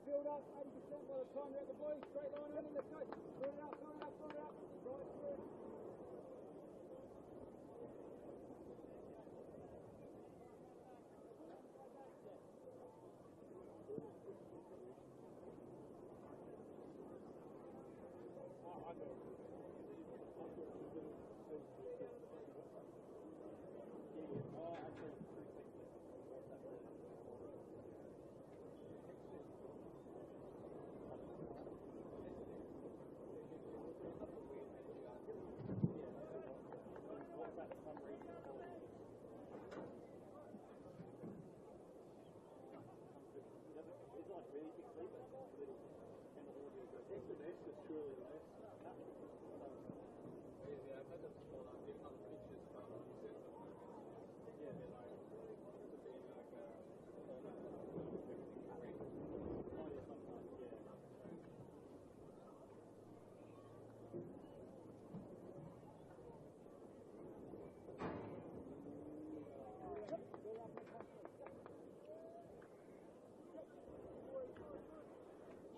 Build up, 80% by the time you're at the boys, straight line in, let's go. Build it up, build it up, build it up. Right through.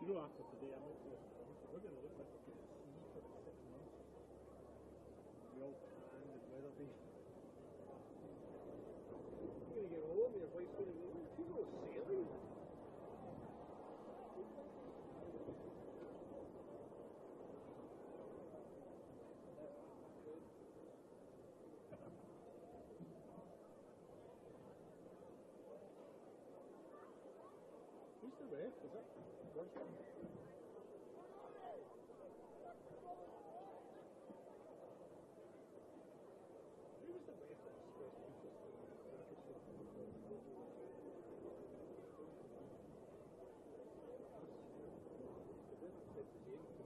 You know, after today, I'm also, we're going to look like we're going to see for 6 months. The old tan and weather base. You're going to get home, your wife's going to leave you. You go sailing. Who's the ref? Is that Roger? Who was the ref that was supposed to be just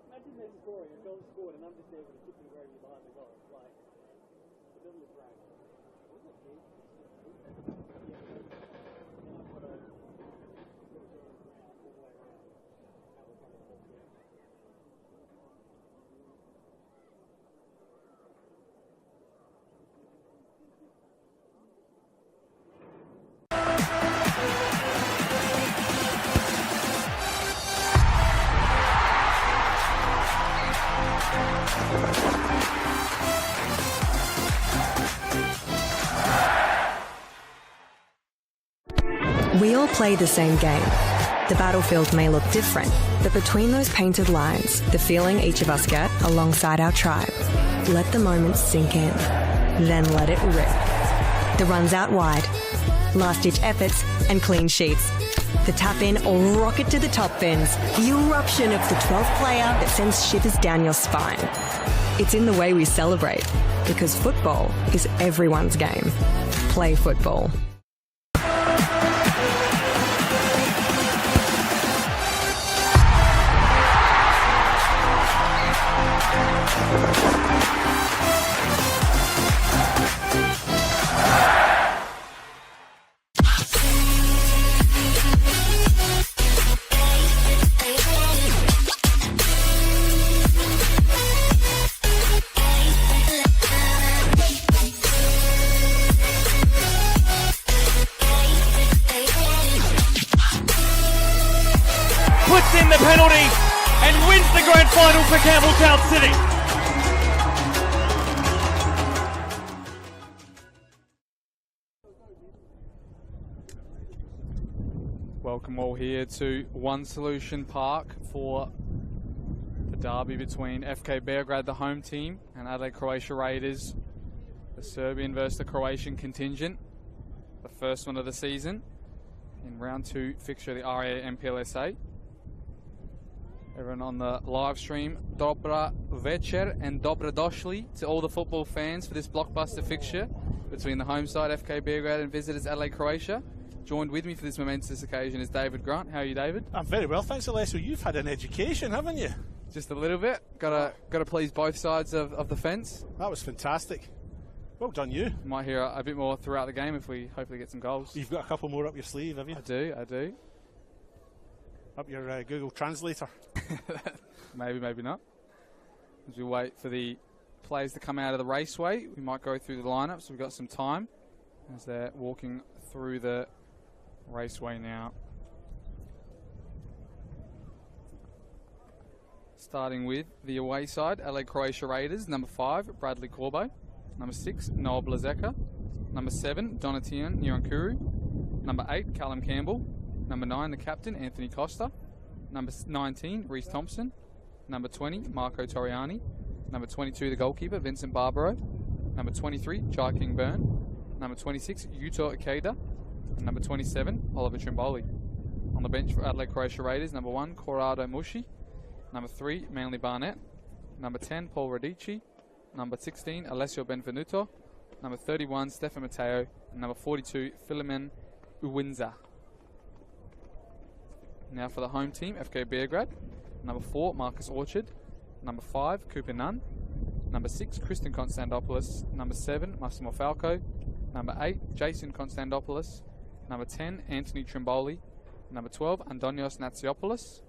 Imagine they're scoring, a goal scored, and I'm just there with a chipping gravy behind the goal. Like, it doesn't look right. We all play the same game. The battlefield may look different, but between those painted lines, the feeling each of us get alongside our tribe. Let the moments sink in, then let it rip. The runs out wide, last-ditch efforts and clean sheets. The tap-in or rocket to the top bins. The eruption of the 12th player that sends shivers down your spine. It's in the way we celebrate, because football is everyone's game. Play football. Puts in the penalty and wins the grand final for Campbelltown City. Welcome all here to One Solution Park for the derby between FK Beograd, the home team, and Adelaide Croatia Raiders, the Serbian versus the Croatian contingent. The first one of the season in round 2 fixture of the NPLSA. Everyone on the live stream, Dobra večer and Dobra došli to all the football fans for this blockbuster fixture between the home side FK Beograd and visitors Adelaide Croatia. Joined with me for this momentous occasion is David Grant. How are you, David? I'm very well, thanks, Alessio. You've had an education, haven't you? Just a little bit. Got to please both sides of the fence. That was fantastic. Well done, you. Might hear a bit more throughout the game if we hopefully get some goals. You've got a couple more up your sleeve, have you? I do. Up your Google Translator. Maybe not. As we wait for the players to come out of the raceway, we might go through the lineup, so we've got some time as they're walking through the raceway now. Starting with the away side, Adelaide Croatia Raiders, number 5, Bradley Corbo. Number 6, Noah Blazeka. Number 7, Donatian Nyankuru. Number 8, Callum Campbell. Number 9, the captain, Anthony Costa. Number 19, Reece Thompson. Number 20, Marco Toriani. Number 22, the goalkeeper, Vincent Barbaro. Number 23, Jai King Byrne. Number 26, Yuto Ikeda. And number 27, Oliver Trimboli. On the bench for Adelaide Croatia Raiders, number 1, Corrado Mushi. Number 3, Manly Barnett. Number 10, Paul Radici. Number 16, Alessio Benvenuto. Number 31, Stefan Matteo. And number 42, Philomen Uwinza. Now for the home team, FK Beograd. Number 4, Marcus Orchard. Number 5, Cooper Nunn. Number 6, Kristen Konstantopoulos. Number 7, Massimo Falco. Number 8, Jason Konstantopoulos. Number 10, Anthony Trimboli. Number 12, Andonios Natsiopoulos.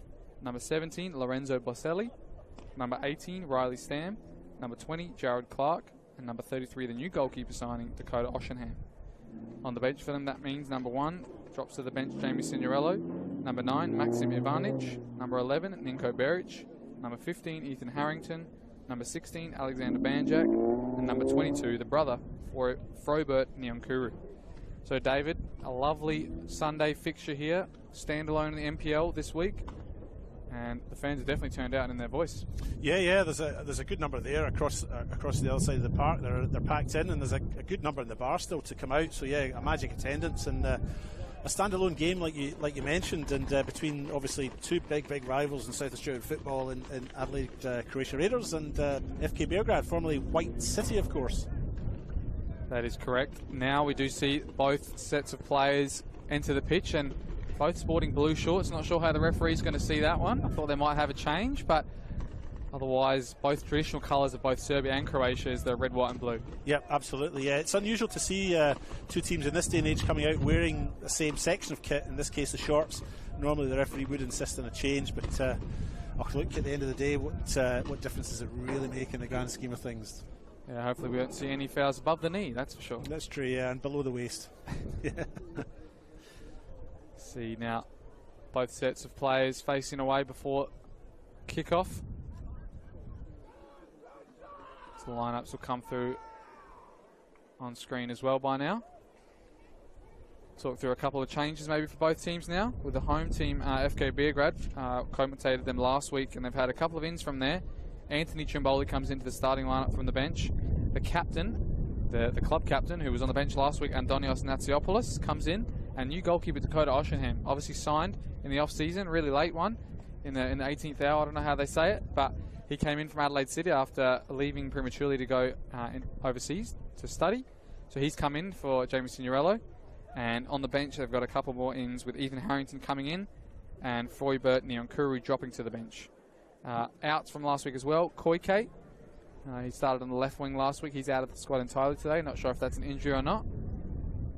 Number 17, Lorenzo Boselli. Number 18, Riley Stam. Number 20, Jared Clark. And number 33, the new goalkeeper signing, Dakota Oshenham. On the bench for them, that means number 1 drops to the bench, Jamie Signorello. Number 9, Maxim Ivanic. Number 11, Ninko Beric. Number 15, Ethan Harrington. Number 16, Alexander Banjak. And number 22, the brother, Frobert Nyankuru. So, David, a lovely Sunday fixture here, standalone in the NPL this week. And the fans have definitely turned out in their voice. Yeah. There's a good number there across the other side of the park. They're packed in, and there's a good number in the bar still to come out. So yeah, a magic attendance and a standalone game like you mentioned, and between obviously two big rivals in South Australian football in Adelaide Croatia Raiders and FK Beograd, formerly White City, of course. That is correct. Now we do see both sets of players enter the pitch, and both sporting blue shorts. Not sure how the referee's going to see that one. I thought they might have a change, but otherwise both traditional colours of both Serbia and Croatia is the red, white and blue. Yep, absolutely. Yeah, it's unusual to see two teams in this day and age coming out wearing the same section of kit, in this case the shorts. Normally the referee would insist on a change, but look, at the end of the day, what difference does it really make in the grand scheme of things? Yeah, hopefully we won't see any fouls above the knee, that's for sure. That's true, yeah, and below the waist. Yeah. See now both sets of players facing away before kick-off. So the lineups will come through on screen as well by now. Talk through a couple of changes maybe for both teams now. With the home team, FK Beograd, commentated them last week, and they've had a couple of ins from there. Anthony Trimboli comes into the starting lineup from the bench. The captain, the club captain, who was on the bench last week, Andonios Natsiopoulos, comes in. And new goalkeeper Dakota Oshenham, obviously signed in the off-season, really late one, in the 18th hour. I don't know how they say it, but he came in from Adelaide City after leaving prematurely to go overseas to study. So he's come in for Jamie Signorello. And on the bench, they've got a couple more ins with Ethan Harrington coming in and Frobert Nyankuru dropping to the bench. Outs from last week as well, Koike. He started on the left wing last week. He's out of the squad entirely today. Not sure if that's an injury or not.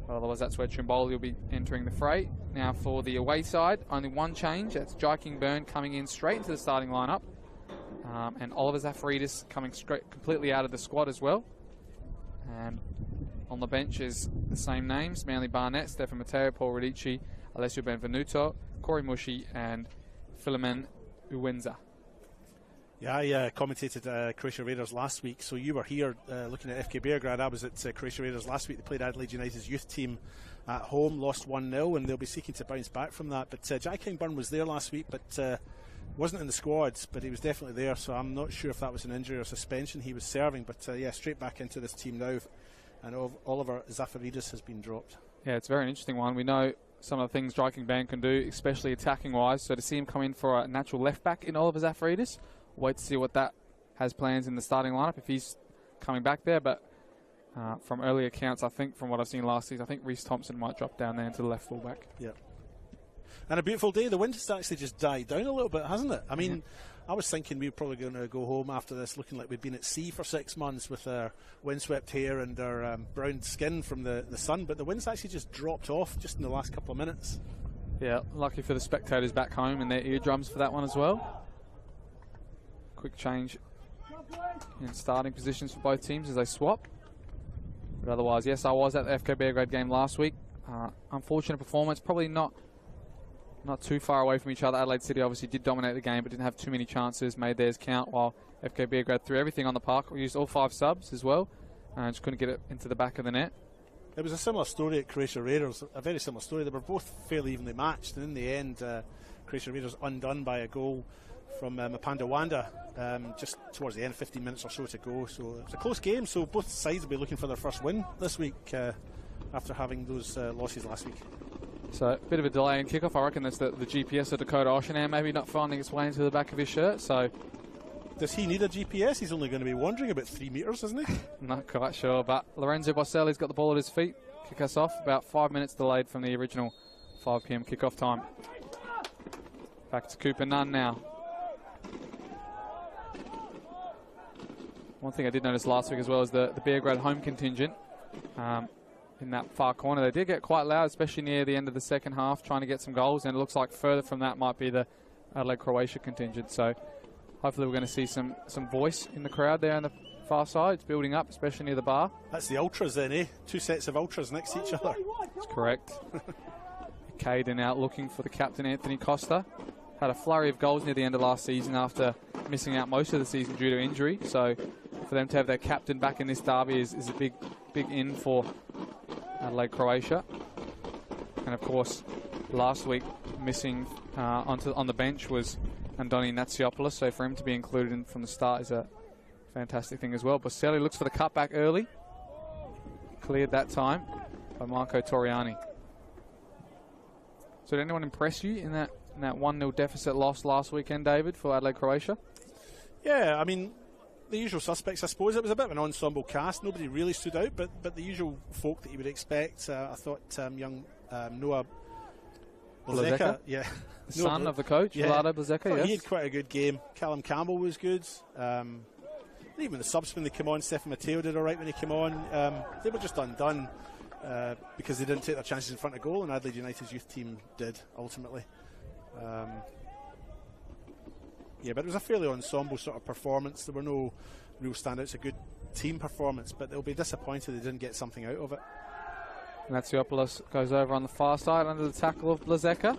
Otherwise, that's where Trimboli will be entering the fray. Now for the away side, only one change. That's Jai King Byrne coming in straight into the starting lineup. And Oliver Zafaridis coming straight completely out of the squad as well. And on the bench is the same names: Manly Barnett, Stefan Matteo, Paul Radici, Alessio Benvenuto, Corey Mushi, and Philomen Uwinza. Yeah, I commentated Croatia Raiders last week, so you were here looking at FK Beograd. I was at Croatia Raiders last week. They played Adelaide United's youth team at home, lost 1-0, and they'll be seeking to bounce back from that. But Jai King Byrne was there last week, but wasn't in the squads, but he was definitely there, so I'm not sure if that was an injury or suspension he was serving. But yeah, straight back into this team now, and Oliver Zafaridis has been dropped. Yeah, it's a very interesting one. We know some of the things Jai King Byrne can do, especially attacking-wise, so to see him come in for a natural left-back in Oliver Zafaridis, wait to see what that has plans in the starting lineup if he's coming back there. But from early accounts, I think from what I've seen last season, I think Reece Thompson might drop down there into the left fullback. Yeah. And a beautiful day. The wind has actually just died down a little bit, hasn't it? I mean, I was thinking we were probably going to go home after this looking like we'd been at sea for 6 months with our windswept hair and our brown skin from the sun, but the wind's actually just dropped off just in the last couple of minutes. Yeah, lucky for the spectators back home and their eardrums for that one as well. Quick change in starting positions for both teams as they swap. But otherwise, yes, I was at the FK Beograd game last week. Unfortunate performance, probably not not too far away from each other. Adelaide City obviously did dominate the game, but didn't have too many chances, made theirs count, while FK Beograd threw everything on the park. We used all 5 subs as well, and just couldn't get it into the back of the net. It was a similar story at Croatia Raiders, a very similar story. They were both fairly evenly matched, and in the end, Croatia Raiders undone by a goal from Mapanda Wanda just towards the end, 15 minutes or so to go. So it was a close game, so both sides will be looking for their first win this week after having those losses last week. So a bit of a delay in kickoff. I reckon that's the GPS of Dakota Oceanair maybe not finding its way into the back of his shirt. So does he need a GPS? He's only going to be wandering about 3 metres, isn't he? Not quite sure, but Lorenzo Boselli's got the ball at his feet. Kick us off, about 5 minutes delayed from the original 5 p.m. kickoff time. Back to Cooper Nunn now. One thing I did notice last week as well is the Beograd home contingent in that far corner. They did get quite loud, especially near the end of the second half, trying to get some goals, and it looks like further from that might be the Adelaide Croatia contingent. So hopefully we're going to see some voice in the crowd there on the far side. It's building up, especially near the bar. That's the ultras then, eh? 2 sets of ultras next to each other. That's correct. Caden out looking for the captain, Anthony Costa. Had a flurry of goals near the end of last season after missing out most of the season due to injury. So for them to have their captain back in this derby is a big in for Adelaide Croatia. And of course, last week missing on the bench was Andoni Natsiopoulos, so for him to be included in from the start is a fantastic thing as well. Boselli looks for the cutback early. Cleared that time by Marco Toriani. So did anyone impress you in that 1-0 deficit loss last weekend, David, for Adelaide Croatia? Yeah, I mean, the usual suspects, I suppose. It was a bit of an ensemble cast. Nobody really stood out, but the usual folk that you would expect. I thought young Noah Blazeka, yeah, the son of the coach, Vlado Blazeka. Yes. He had quite a good game. Callum Campbell was good. Even the subs when they came on, Stefan Matteo did all right when he came on. They were just undone because they didn't take their chances in front of goal, and Adelaide United's youth team did ultimately. Yeah, but it was a fairly ensemble sort of performance. There were no real standouts. A good team performance, but they'll be disappointed they didn't get something out of it. Natsiopoulos goes over on the far side under the tackle of Blazeka.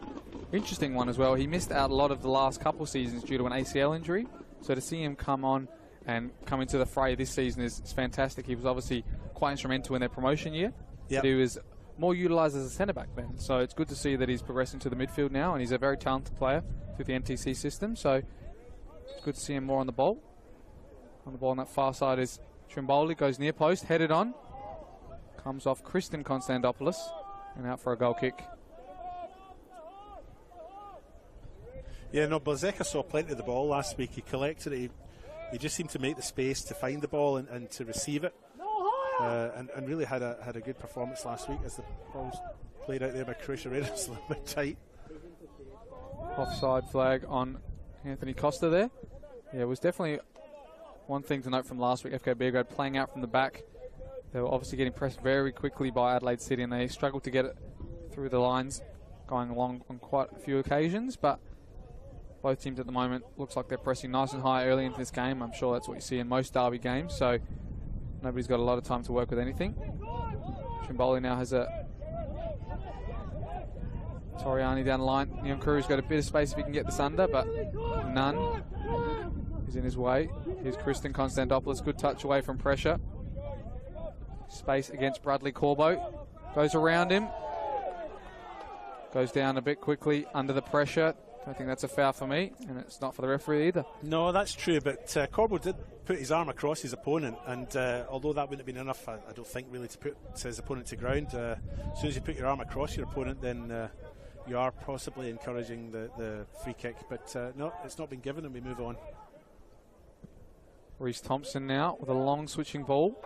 Interesting one as well. He missed out a lot of the last couple seasons due to an ACL injury. So to see him come on and come into the fray this season is fantastic. He was obviously quite instrumental in their promotion year. Yep. But he was more utilised as a centre-back then. So it's good to see that he's progressing to the midfield now, and he's a very talented player through the NTC system. So it's good to see him more on the ball. On the ball on that far side is Trimboli, goes near post, headed on. Comes off Kristen Konstantopoulos and out for a goal kick. Yeah, no, Blazeka saw plenty of the ball last week. He collected it. He just seemed to make the space to find the ball and to receive it. And really had a good performance last week as the ball's played out there by Croatia Raiders a little bit tight. Offside flag on Anthony Costa there. Yeah, it was definitely one thing to note from last week. FK Beograd playing out from the back. They were obviously getting pressed very quickly by Adelaide City, and they struggled to get it through the lines, going along on quite a few occasions. But both teams at the moment looks like they're pressing nice and high early into this game. I'm sure that's what you see in most derby games. So nobody's got a lot of time to work with anything. Trimboli now has a Toriani down the line. Nyankuru's got a bit of space if he can get this under, but none is in his way. Here's Kristen Konstantopoulos, good touch away from pressure. Space against Bradley Corbo. Goes around him. Goes down a bit quickly under the pressure. Don't think that's a foul for me, and it's not for the referee either. No, that's true, but Corbo did put his arm across his opponent, and although that wouldn't have been enough, I don't think, really, to put his opponent to ground. As soon as you put your arm across your opponent, then you are possibly encouraging the free kick. But no, it's not been given, and we move on. Reece Thompson now with a long switching ball.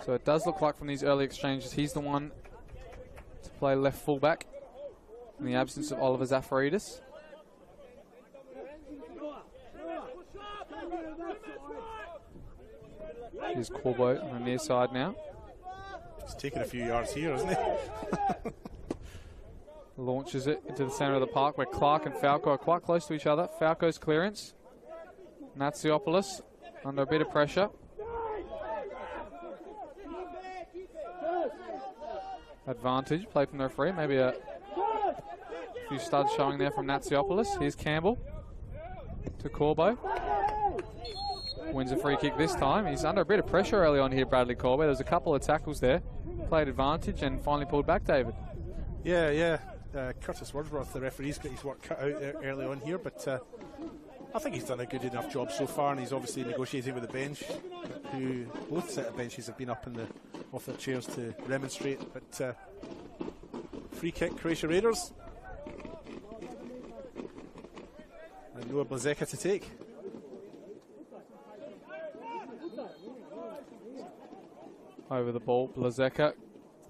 So it does look like from these early exchanges, he's the one to play left fullback in the absence of Oliver Zafaridis. Here's Corbo on the near side now. He's taking a few yards here, isn't he? Launches it into the centre of the park where Clark and Falco are quite close to each other. Falco's clearance. Natsiopoulos under a bit of pressure. Advantage, play from the referee, maybe a few studs showing there from Natsiopoulos. Here's Campbell to Corbo. Wins a free kick this time. He's under a bit of pressure early on here, Bradley Corbo. There's a couple of tackles there. Played advantage and finally pulled back, David. Yeah. Curtis Wordsworth, the referee's got his work cut out early on here, but I think he's done a good enough job so far, and he's obviously negotiating with the bench, who both set of benches have been up off their chairs to remonstrate. But free kick, Croatia Raiders. And Noah Blazeka to take. Over the ball, Blazeka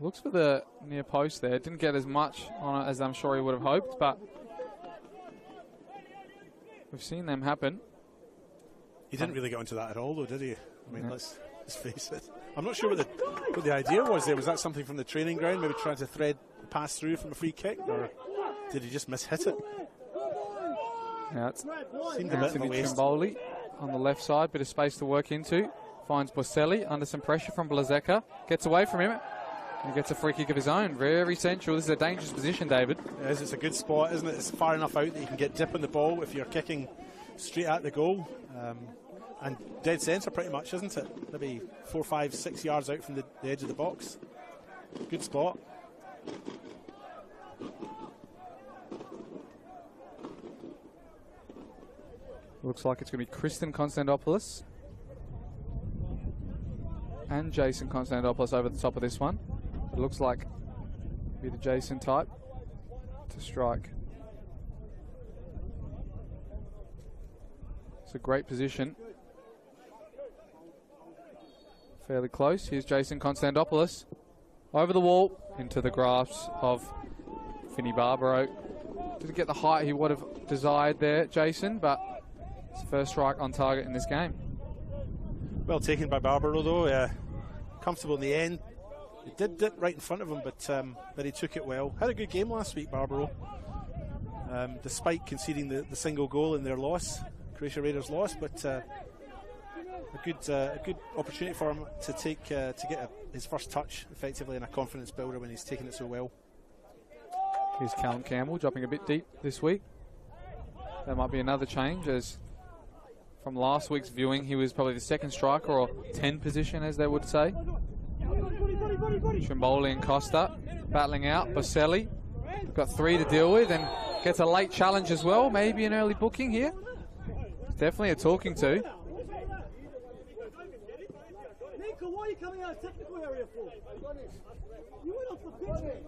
looks for the near post there. Didn't get as much on it as I'm sure he would have hoped, but we've seen them happen. He didn't really get onto that at all, though, did he? I mean, let's face it. I'm not sure what the idea was there. Was that something from the training ground, maybe trying to thread pass through from a free kick, or did he just miss-hit it? Yeah, it's seemed a bit of a waste. Trimboli on the left side, bit of space to work into. Finds Boselli under some pressure from Blazeka. Gets away from him. And gets a free kick of his own. Very central. This is a dangerous position, David. It is. It's a good spot, isn't it? It's far enough out that you can get dip on the ball if you're kicking straight at the goal. And dead centre pretty much, isn't it? Maybe 4, 5, 6 yards out from the edge of the box. Good spot. Looks like it's going to be Kristen Konstantopoulos and Jason Konstantopoulos over the top of this one. It looks like be the Jason type to strike. It's a great position. Fairly close. Here's Jason Konstantopoulos. Over the wall, into the grasp of Finney Barbaro. Didn't get the height he would have desired there, Jason, but it's the first strike on target in this game. Well taken by Barbaro, though. Comfortable in the end. It did dip right in front of him, but he took it well. Had a good game last week, Barbaro. Despite conceding the single goal in their loss, Croatia Raiders loss, but a good opportunity for him to get his first touch effectively, and a confidence builder when he's taking it so well. Here's Callum Campbell dropping a bit deep this week. That might be another change, as from last week's viewing, he was probably the second striker, or 10 position, as they would say. Trimboli and Costa battling out. Boselli got 3 to deal with and gets a late challenge as well. Maybe an early booking here. It's definitely a talking to. Nico, what are you coming out of technical area for? You went off the pitch.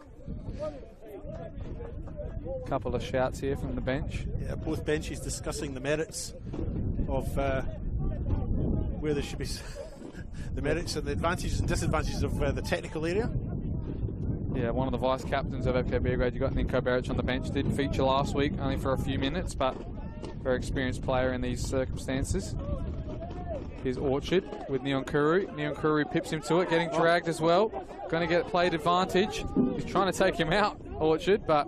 Couple of shouts here from the bench. Yeah, both benches discussing the merits of where there should be the merits and the advantages and disadvantages of the technical area. Yeah, one of the vice captains of FK Beograd, you got Ninko Beric on the bench. Didn't feature last week, only for a few minutes, but very experienced player in these circumstances. Here's Orchard with Neon Kuru. Neon Kuru pips him to it, getting dragged as well. Going to get played advantage. He's trying to take him out, Orchard, but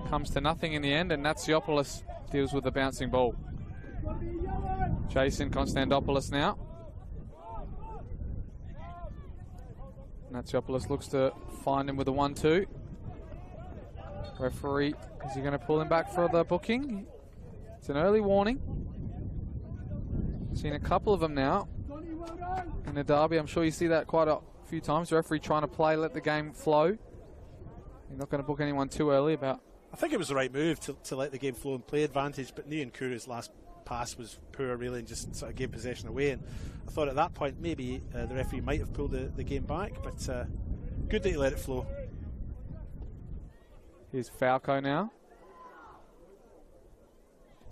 comes to nothing in the end, and Natsiopoulos deals with the bouncing ball. Jason Konstantopoulos now. Natsiopoulos looks to find him with a 1-2. Referee, is he going to pull him back for the booking? It's an early warning. Seen a couple of them now in the derby. I'm sure you see that quite a few times. The referee trying to play, let the game flow. You're not going to book anyone too early. I think it was the right move to let the game flow and play advantage, but Neon Kuru's last pass was poor, really, and just sort of gave possession away. And I thought at that point maybe the referee might have pulled the game back, but good that he let it flow. Here's Falco now.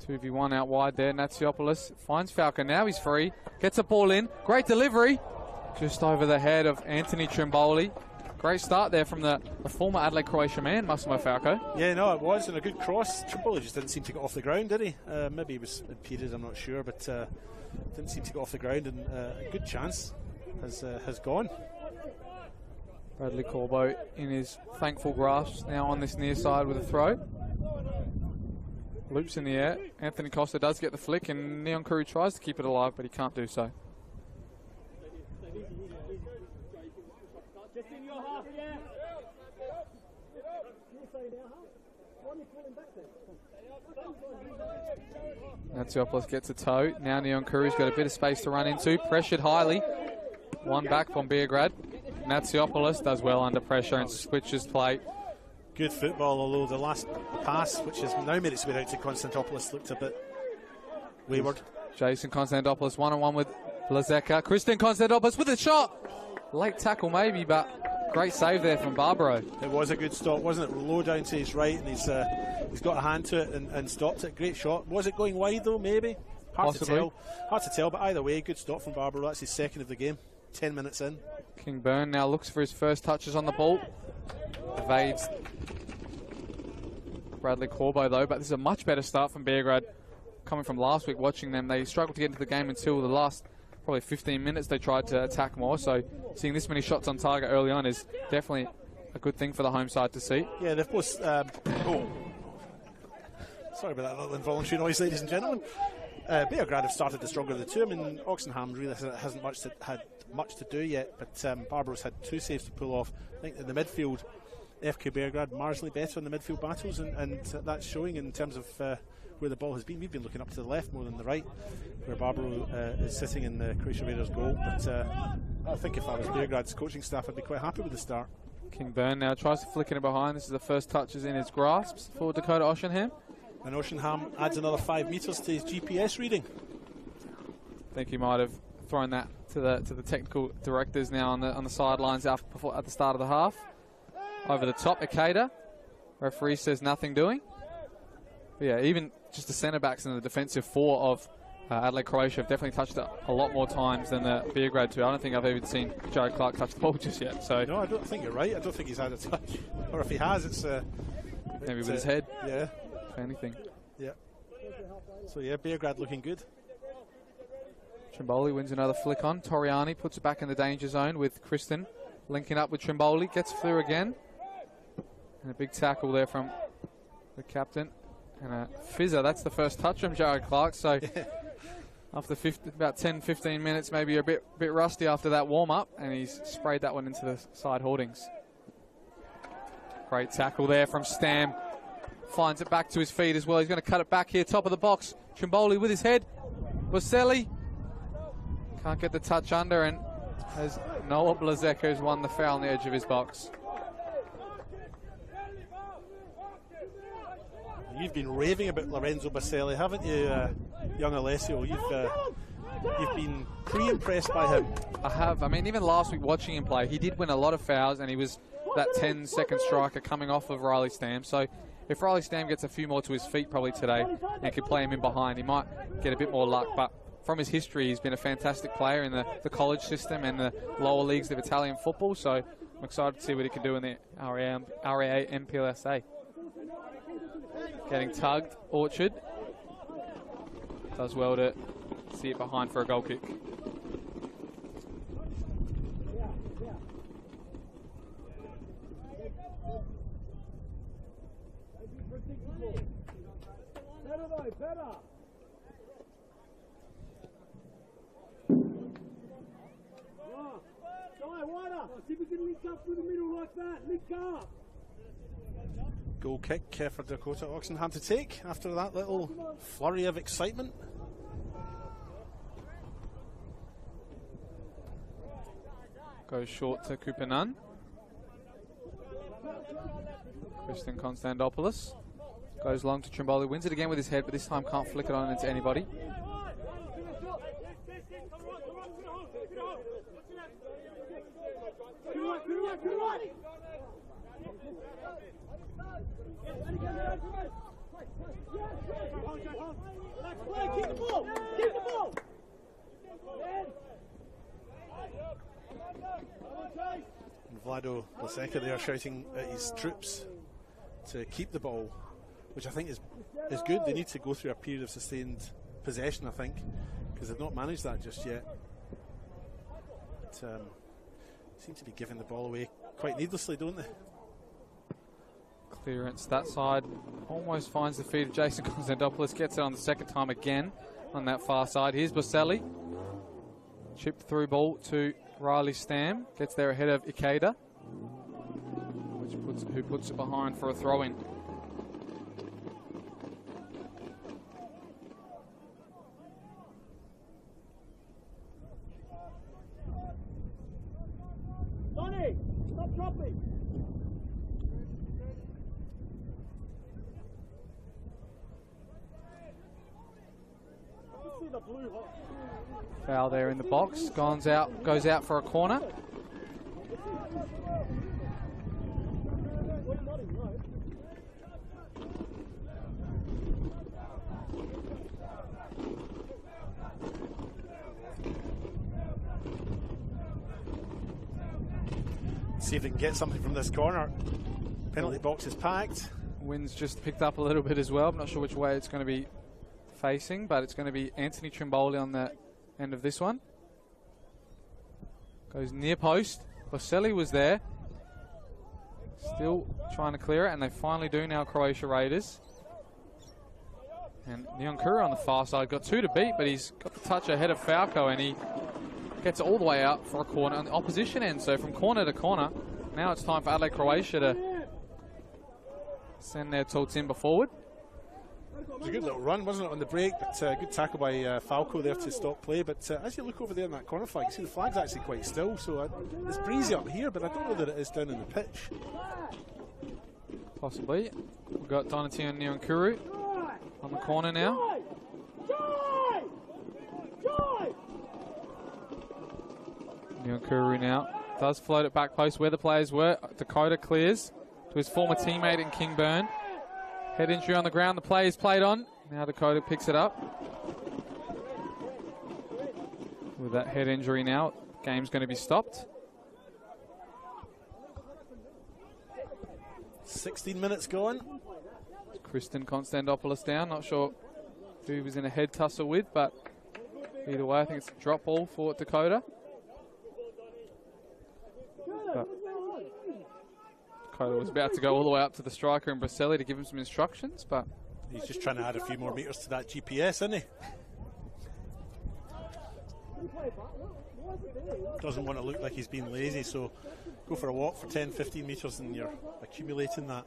2v1 out wide there. Natsiopoulos finds Falco. Now he's free. Gets a ball in. Great delivery. Just over the head of Anthony Trimboli. Great start there from the former Adelaide Croatia man, Massimo Falco. Yeah, no, it was, and a good cross. Trimboli just didn't seem to get off the ground, did he? Maybe he was impeded, I'm not sure, but didn't seem to get off the ground, and a good chance has gone. Bradley Corbo in his thankful grasp now on this near side with a throw. Loops in the air. Anthony Costa does get the flick, and Neon Kuru tries to keep it alive, but he can't do so. Just in your half, yeah. Natsiopoulos gets a toe. Now Neon Kuru's got a bit of space to run into. Pressured highly. One back from Beograd. Natsiopoulos does well under pressure and switches play. Good football, although the last pass, which has now made its way out to Konstantopoulos, looked a bit wayward. Jason Konstantopoulos one-on-one with Blazeka. Kristin Konstantopoulos with a shot. Late tackle maybe, but great save there from Barbaro. It was a good stop, wasn't it? Low down to his right, and he's got a hand to it and stopped it. Great shot. Was it going wide though? Maybe. Hard to tell, but either way, good stop from Barbaro. That's his second of the game. 10 minutes in. Kingburn now looks for his first touches on the ball. Evades Bradley Corbo though, but this is a much better start from Beograd. Coming from last week, watching them, they struggled to get into the game until the last probably 15 minutes. They tried to attack more, so seeing this many shots on target early on is definitely a good thing for the home side to see. Yeah, they've both... Sorry about that little involuntary noise, ladies and gentlemen. Beograd have started the stronger of the two. I mean, Oxenham really hasn't had much to do yet, but Barbaro's had 2 saves to pull off. I think in the midfield, FK Beograd marginally better in the midfield battles, and that's showing in terms of where the ball has been. We've been looking up to the left more than the right, where Barbaro is sitting in the Croatia Raiders goal. But I think if I was Beograd's coaching staff, I'd be quite happy with the start. Kingburn now tries to flick it behind. This is the first touches in his grasps for Dakota Oceanham. And Oceanham adds another 5 metres to his GPS reading. I think he might have thrown that to the technical directors now on the sidelines at the start of the half. Over the top, Ikeda. Referee says nothing doing. But yeah, even just the centre backs and the defensive 4 of Adelaide Croatia have definitely touched it a lot more times than the Beograd 2. I don't think I've even seen Joe Clark touch the ball just yet. So no, I don't think you're right. I don't think he's had a touch. Or if he has, it's maybe with his head. Yeah. If anything. Yeah. So yeah, Beograd looking good. Trimboli wins another flick on. Toriani puts it back in the danger zone with Kristin linking up with Trimboli. Gets through again. And a big tackle there from the captain. And a fizzer. That's the first touch from Jared Clark. So after about 10-15 minutes, maybe you're a bit rusty after that warm-up. And he's sprayed that one into the side hoardings. Great tackle there from Stam. Finds it back to his feet as well. He's going to cut it back here, top of the box. Trimboli with his head. Boselli can't get the touch under, and as Noah Blazeka has won the foul on the edge of his box. You've been raving about Lorenzo Boselli, haven't you, young Alessio? You've been pre-impressed by him. I have. I mean, even last week watching him play, he did win a lot of fouls, and he was that 10-second striker coming off of Riley Stam. So if Riley Stam gets a few more to his feet probably today and can play him in behind, he might get a bit more luck. But from his history, he's been a fantastic player in the college system and the lower leagues of Italian football. So I'm excited to see what he can do in the RAA NPLSA. Getting tugged, Orchard. Does well to see it behind for a goal kick. Better. Wider. See if we can link up through the middle like that. Link up. Goal kick for Dakota Oxenham to take after that little flurry of excitement. Goes short to Kupanan. Kristin Konstantopoulos goes long to Trimboli, wins it again with his head, but this time can't flick it on into anybody. Keep the ball! Keep the ball! And Vlado Blazeka there shouting at his troops to keep the ball, which I think is good. They need to go through a period of sustained possession, I think, because they've not managed that just yet. But, seem to be giving the ball away quite needlessly, don't they? Clearance that side, almost finds the feet of Jason Konstantopoulos, gets it on the second time again on that far side. Here's Boselli, chipped through ball to Riley Stam, gets there ahead of Ikeda, who puts it behind for a throw-in. Foul there in the box. Goes out for a corner. See if they can get something from this corner. Penalty box is packed. Wind's just picked up a little bit as well. I'm not sure which way it's going to be facing, but it's going to be Anthony Trimboli on the end of this one. Goes near post. Boselli was there. Still trying to clear it, and they finally do now, Croatia Raiders. And Nyonkuru on the far side got 2 to beat, but he's got the touch ahead of Falco, and he gets it all the way out for a corner on the opposition end. So from corner to corner, now it's time for Adelaide Croatia to send their Timber forward. It was a good little run, wasn't it, on the break? But good tackle by Falco there to stop play. But as you look over there in that corner flag, you see the flag's actually quite still. So it's breezy up here, but I don't know that it is down in the pitch. Possibly. We've got Donatien Nyonkuru on the corner now. Nyonkuru now does float it back post where the players were. Dakota clears to his former teammate in Kingburn. Head injury on the ground, the play is played on. Now Dakota picks it up. With that head injury now, game's going to be stopped. 16 minutes gone. Kristen Konstantopoulos down. Not sure who he was in a head tussle with, but either way, I think it's a drop ball for Dakota. But Dakota was about to go all the way up to the striker and Boselli to give him some instructions, but he's just trying to add a few more meters to that GPS, isn't he? Doesn't want to look like he's being lazy, so go for a walk for 10-15 metres and you're accumulating that.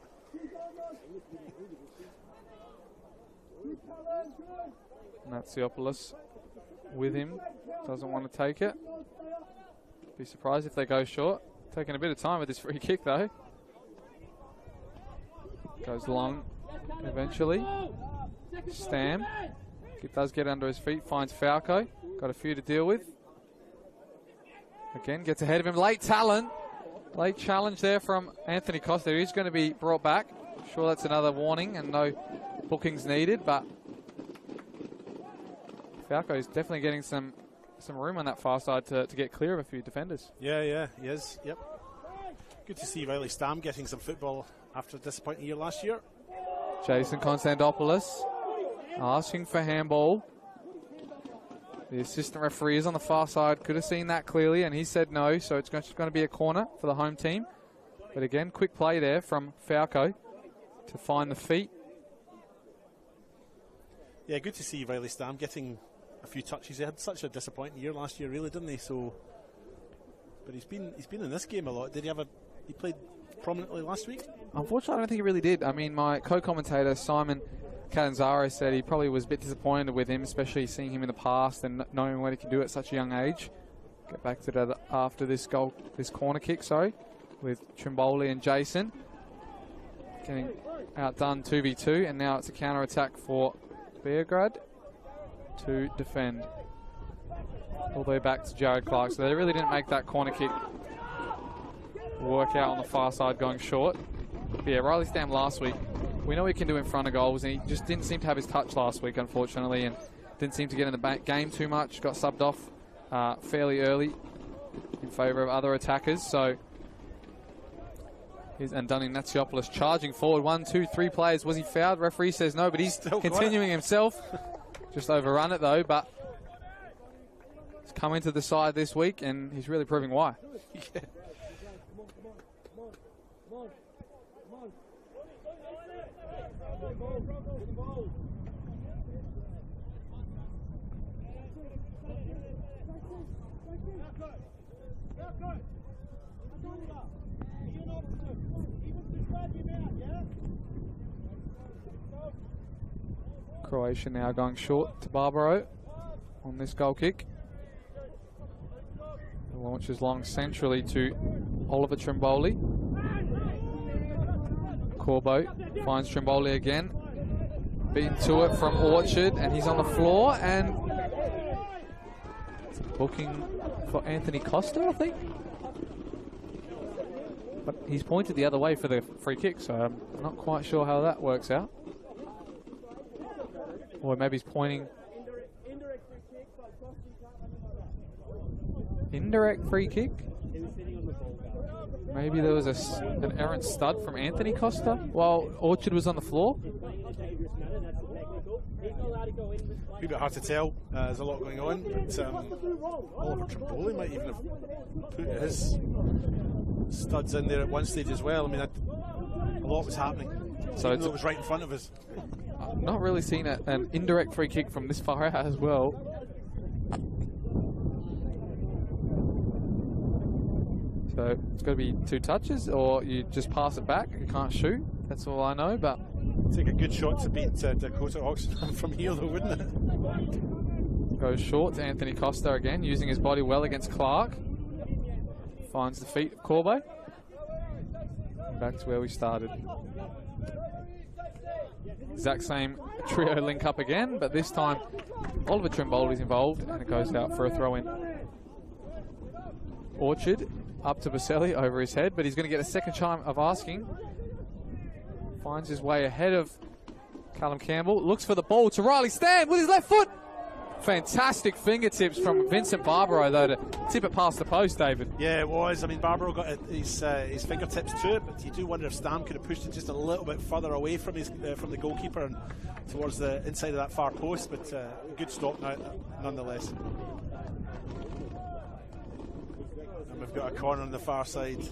Natsiopoulos with him, doesn't want to take it. Be surprised if they go short. Taking a bit of time with this free kick though. Goes long eventually. Stam. It does get under his feet, finds Falco. Got a few to deal with. Again, gets ahead of him. Late challenge there from Anthony Costa. He's going to be brought back. Sure, that's another warning and no bookings needed, but Falco is definitely getting some room on that far side to get clear of a few defenders. Yeah, he is. Yep. Good to see Riley Stam getting some football after a disappointing year last year. Jason Konstantopoulos asking for handball. The assistant referee is on the far side, could have seen that clearly, and he said no, so it's just going to be a corner for the home team. But again, quick play there from Falco to find the feet. Yeah, good to see Riley Stam getting a few touches. He had such a disappointing year last year, really, didn't he? So, but he's been in this game a lot. He played prominently last week? Unfortunately, I don't think he really did. I mean, my co-commentator Simon Catanzaro said he probably was a bit disappointed with him, especially seeing him in the past and knowing what he can do at such a young age. Get back to that after this corner kick, with Trimboli and Jason getting outdone 2v2, and now it's a counter attack for Beograd to defend all the way back to Jared Clark. So they really didn't make that corner kick work out on the far side going short. But yeah, Riley Stam last week, we know he can do in front of goals, and he just didn't seem to have his touch last week, unfortunately, and didn't seem to get in the game too much. Got subbed off fairly early in favour of other attackers. So here's Andoni Natsiopoulos charging forward. 1, 2, 3 players. Was he fouled? Referee says no, but he's still continuing himself. Just overrun it though, but he's come into the side this week, and he's really proving why. Yeah. Croatia now going short to Barbaro on this goal kick. The launch is long centrally to Oliver Trimboli. Corbo finds Trimboli again. Beaten to it from Orchard, and he's on the floor, and looking for Anthony Costa, I think. But he's pointed the other way for the free kick, so I'm not quite sure how that works out. Or maybe he's pointing... Indirect free kick? Maybe there was an errant stud from Anthony Costa while Orchard was on the floor. A bit hard to tell. There's a lot going on. But, Oliver Trimboli might even have put his studs in there at one stage as well. I mean, a lot was happening. So it was right in front of us. I've not really seen an indirect free kick from this far out as well. So it's got to be 2 touches, or you just pass it back. You can't shoot. That's all I know. But take a good shot to beat Dakota Oxford from here, though, wouldn't it? Goes short to Anthony Costa again, using his body well against Clark. Finds the feet of Corbe. Back to where we started. Exact same trio link up again, but this time Oliver Trimboli's involved, and it goes out for a throw-in. Orchard up to Baselli over his head, but he's going to get a second time of asking. Finds his way ahead of Callum Campbell. Looks for the ball to Riley Stam with his left foot. Fantastic fingertips from Vincent Barbaro, though, to tip it past the post, David. Yeah, it was. I mean, Barbaro got his fingertips to it, but you do wonder if Stam could have pushed it just a little bit further away from from the goalkeeper and towards the inside of that far post. But good stop now, nonetheless. And we've got a corner on the far side.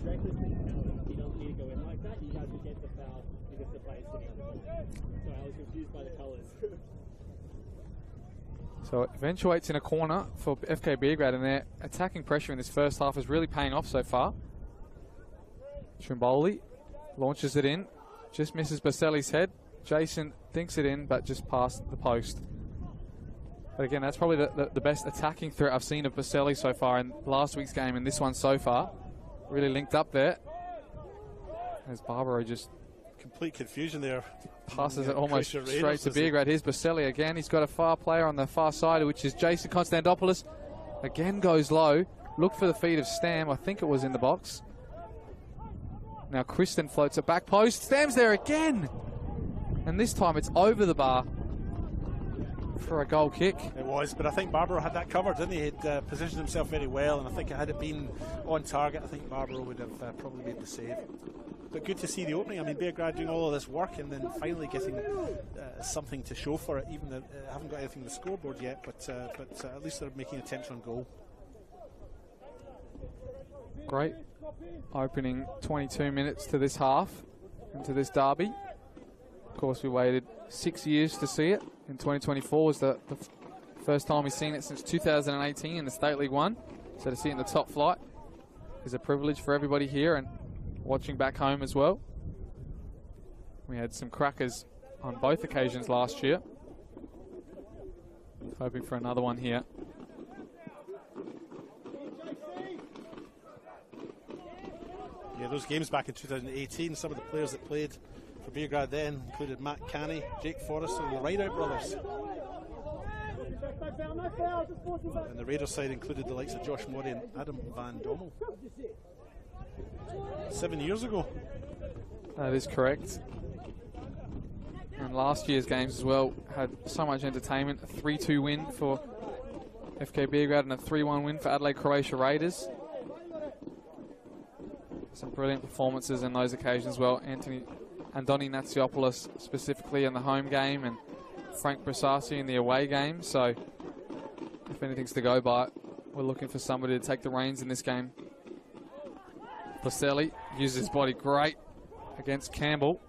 So it eventuates in a corner for FK Beograd, and their attacking pressure in this first half is really paying off so far. Trimboli launches it in, just misses Baselli's head. Jason thinks it in, but just past the post. But again, that's probably the best attacking threat I've seen of Baselli so far in last week's game and this one so far. Really linked up there. As Barbaro just... complete confusion there. Passes it almost straight to Beograd. Here's Baselli again. He's got a far player on the far side, which is Jason Konstantopoulos. Again goes low. Look for the feet of Stam. I think it was in the box. Now Kristen floats it back post. Stam's there again. And this time it's over the bar for a goal kick. It was, but I think Barbaro had that covered, didn't he? He'd positioned himself very well, and I think had it been on target, I think Barbaro would have probably made the save. But good to see the opening. I mean, Beograd doing all of this work and then finally getting something to show for it, even though haven't got anything on the scoreboard yet, but at least they're making attempts on goal. Great opening 22 minutes to this half, into this derby. Of course, we waited 6 years to see it. In 2024 was the first time we've seen it since 2018 in the State League 1. So to see it in the top flight is a privilege for everybody here and watching back home as well. We had some crackers on both occasions last year. Hoping for another one here. Yeah, those games back in 2018, some of the players that played for Beograd then included Matt Canny, Jake Forrester and the Rideout brothers. And the Raiders side included the likes of Josh Murray and Adam Van Dommel. 7 years ago. That is correct. And last year's games as well had so much entertainment. A 3-2 win for FK Beograd and a 3-1 win for Adelaide Croatia Raiders. Some brilliant performances in those occasions as well. Andoni Natsiopoulos specifically in the home game and Frank Brasasi in the away game. So if anything's to go by, we're looking for somebody to take the reins in this game. Baselli uses his body great against Campbell.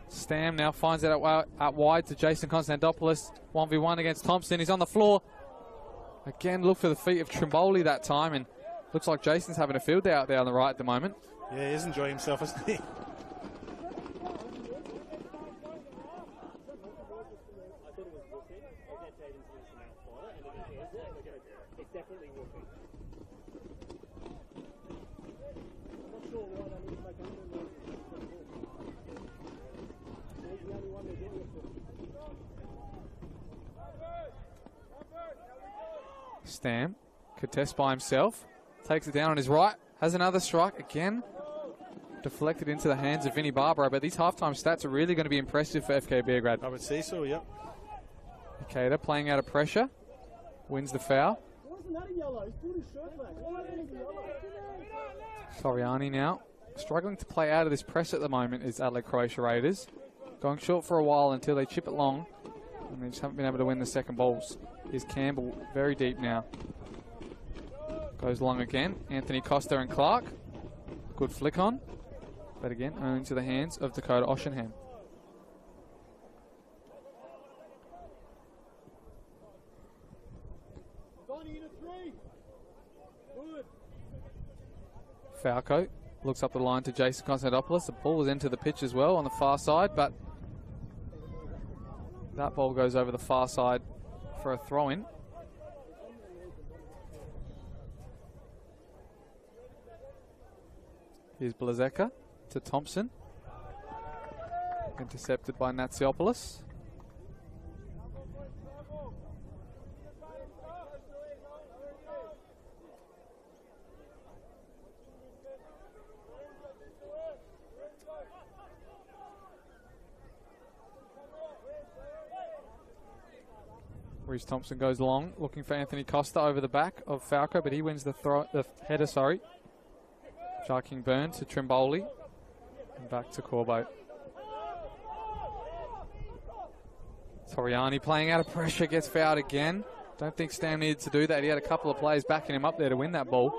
Stam now finds it out wide to Jason Konstantopoulos. 1v1 against Thompson. He's on the floor. Again, look for the feet of Trimboli that time, and looks like Jason's having a field day out there on the right at the moment. Yeah, he is enjoying himself, isn't he? Stam Contest by himself. Takes it down on his right. Has another strike again. Deflected into the hands of Vinny Barbaro, but these halftime stats are really going to be impressive for FK Beograd. I would say so, yep. Ikeda playing out of pressure. Wins the foul. Wasn't that a yellow? He's pulled his shirt back. Why didn't he yellow? Soriani now struggling to play out of this press at the moment is Adelaide Croatia Raiders. Going short for a while until they chip it long, and they just haven't been able to win the second balls. Here's Campbell very deep now. Goes long again. Anthony Costa and Clark. Good flick on. But again, only into the hands of Dakota Oshenham. Falco looks up the line to Jason Konstantopoulos. The ball was into the pitch as well on the far side, but that ball goes over the far side for a throw-in. Here's Blazeka to Thompson. Intercepted by Natsiopoulos. Reese Thompson goes long, looking for Anthony Costa over the back of Falco, but he wins the header, sorry. Sharking Burn to Trimboli. And back to Corbo. Toriani playing out of pressure, gets fouled again. Don't think Stam needed to do that. He had a couple of players backing him up there to win that ball.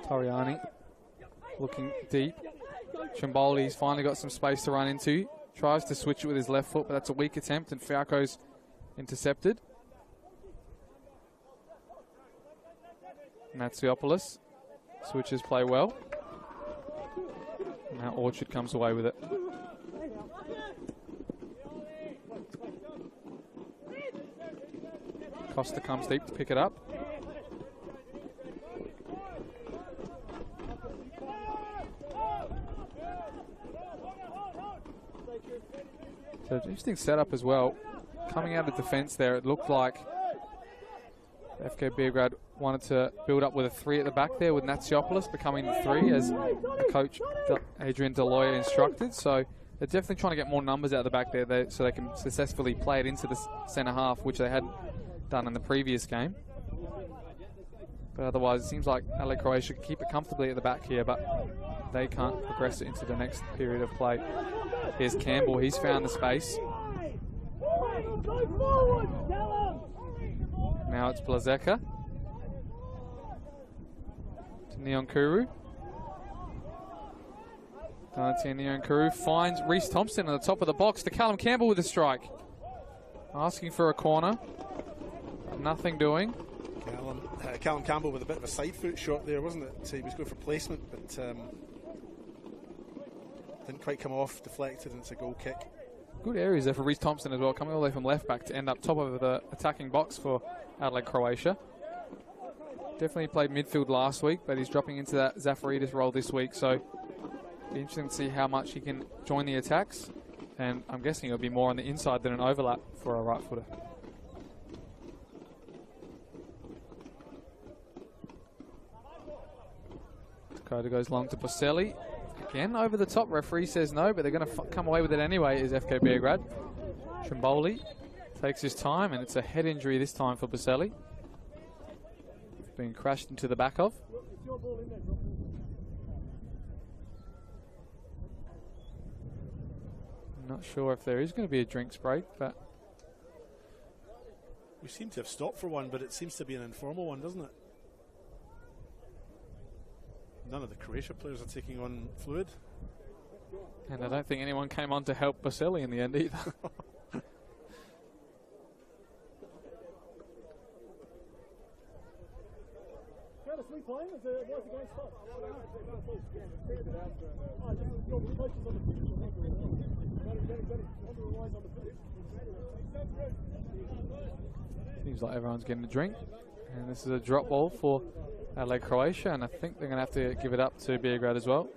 Toriani looking deep. Trimboli's finally got some space to run into. Tries to switch it with his left foot, but that's a weak attempt, and Falco's intercepted. Natsiopoulos switches play well. Now Orchard comes away with it. Costa comes deep to pick it up. So interesting setup as well. Coming out of defence there, it looked like FK Beograd wanted to build up with a 3 at the back there, with Natsiopoulos becoming the 3 as the coach Adrian Deloya instructed. So they're definitely trying to get more numbers out of the back there so they can successfully play it into the centre half, which they hadn't done in the previous game. But otherwise, it seems like Adelaide Croatia can keep it comfortably at the back here, but they can't progress it into the next period of play. Here's Campbell, he's found the space. Now it's Blazeka to Nyonkuru. Donatien Nyonkuru finds Reese Thompson on the top of the box to Callum Campbell with a strike. Asking for a corner. Nothing doing. Callum Campbell with a bit of a side foot shot there, wasn't it? So he was going for placement, but didn't quite come off, deflected, and it's a goal kick. Good areas there for Reese Thompson as well, coming all the way from left back to end up top of the attacking box for Adelaide Croatia. Definitely played midfield last week, but he's dropping into that Zafaridis role this week, so be interesting to see how much he can join the attacks, and I'm guessing it'll be more on the inside than an overlap for a right footer. Dakota goes long to Boselli. Again, over the top, referee says no, but they're going to come away with it anyway, is FK Beograd. Trimboli takes his time, and it's a head injury this time for Boselli. Being crashed into the back of. Not sure if there is going to be a drinks break, but we seem to have stopped for one, but it seems to be an informal one, doesn't it? None of the Croatia players are taking on fluid. And I don't think anyone came on to help Boselli in the end either. Seems like everyone's getting a drink. And this is a drop ball for Adelaide Croatia, and I think they're going to have to give it up to Beograd as well.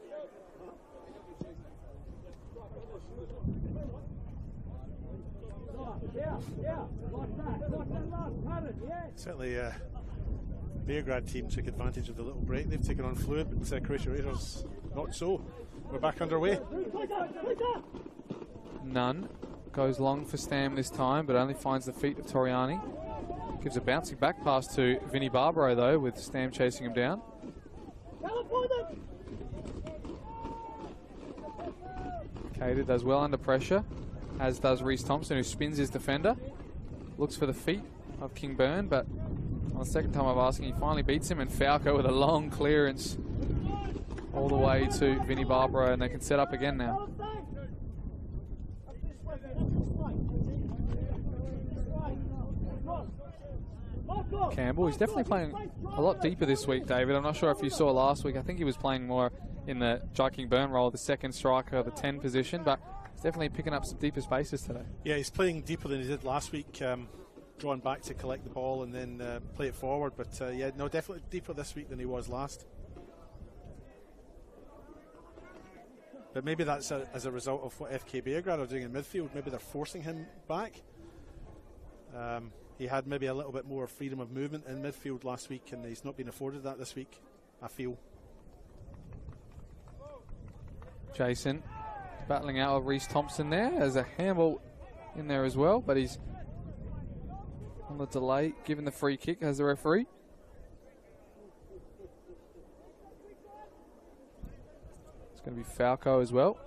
Certainly, Beograd team took advantage of the little break they've taken on fluid, but Croatia Raiders not so. We're back underway. Nunn goes long for Stam this time, but only finds the feet of Toriani. Gives a bouncing back pass to Vinny Barbaro, though, with Stam chasing him down. Cater does well under pressure, as does Reese Thompson, who spins his defender. Looks for the feet of King Byrne, but on the second time of asking, he finally beats him, and Falco with a long clearance all the way to Vinny Barbaro, and they can set up again now. Campbell, he's definitely playing a lot deeper this week, David. I'm not sure if you saw last week. I think he was playing more in the Jai King Byrne role, the second striker, the 10 position, but he's definitely picking up some deeper spaces today. Yeah, he's playing deeper than he did last week, drawing back to collect the ball and then play it forward. But yeah, no, definitely deeper this week than he was last. But maybe that's as a result of what FK Beograd are doing in midfield. Maybe they're forcing him back. He had maybe a little bit more freedom of movement in midfield last week, and he's not been afforded that this week, I feel. Jason battling out of Reese Thompson there. There's a handball in there as well, but he's on the delay, given the free kick as the referee. It's going to be Falco as well.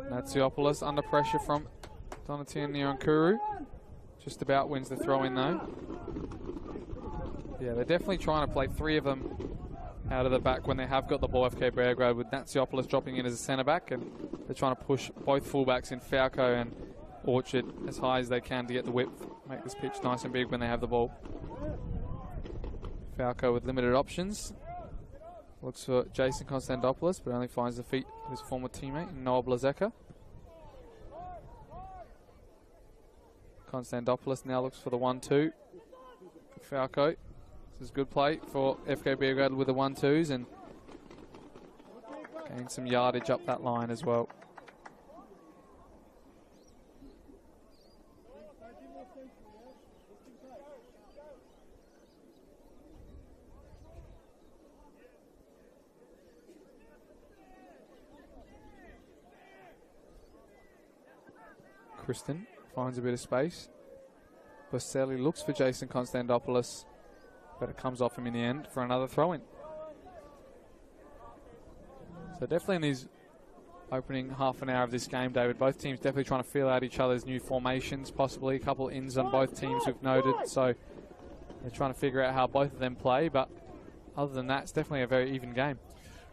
Natsiopoulos under pressure from Donatian Nyankuru. Just about wins the throw in though. Yeah, they're definitely trying to play three of them out of the back when they have got the ball, FK Beograd, with Natsiopoulos dropping in as a centre back, and they're trying to push both fullbacks in Falco and Orchard as high as they can to get the width, make this pitch nice and big when they have the ball. Falco with limited options. Looks for Jason Konstantopoulos, but only finds the feet of his former teammate, Noah Blazeka. Konstantopoulos now looks for the 1-2. Falco. This is good play for FK Beograd with the 1-2s and gain some yardage up that line as well. Kristen finds a bit of space. Boselli looks for Jason Konstantopoulos, but it comes off him in the end for another throw-in. So definitely in these opening half an hour of this game, David, both teams definitely trying to feel out each other's new formations, possibly a couple of ins on both teams we've noted. So they're trying to figure out how both of them play, but other than that, it's definitely a very even game.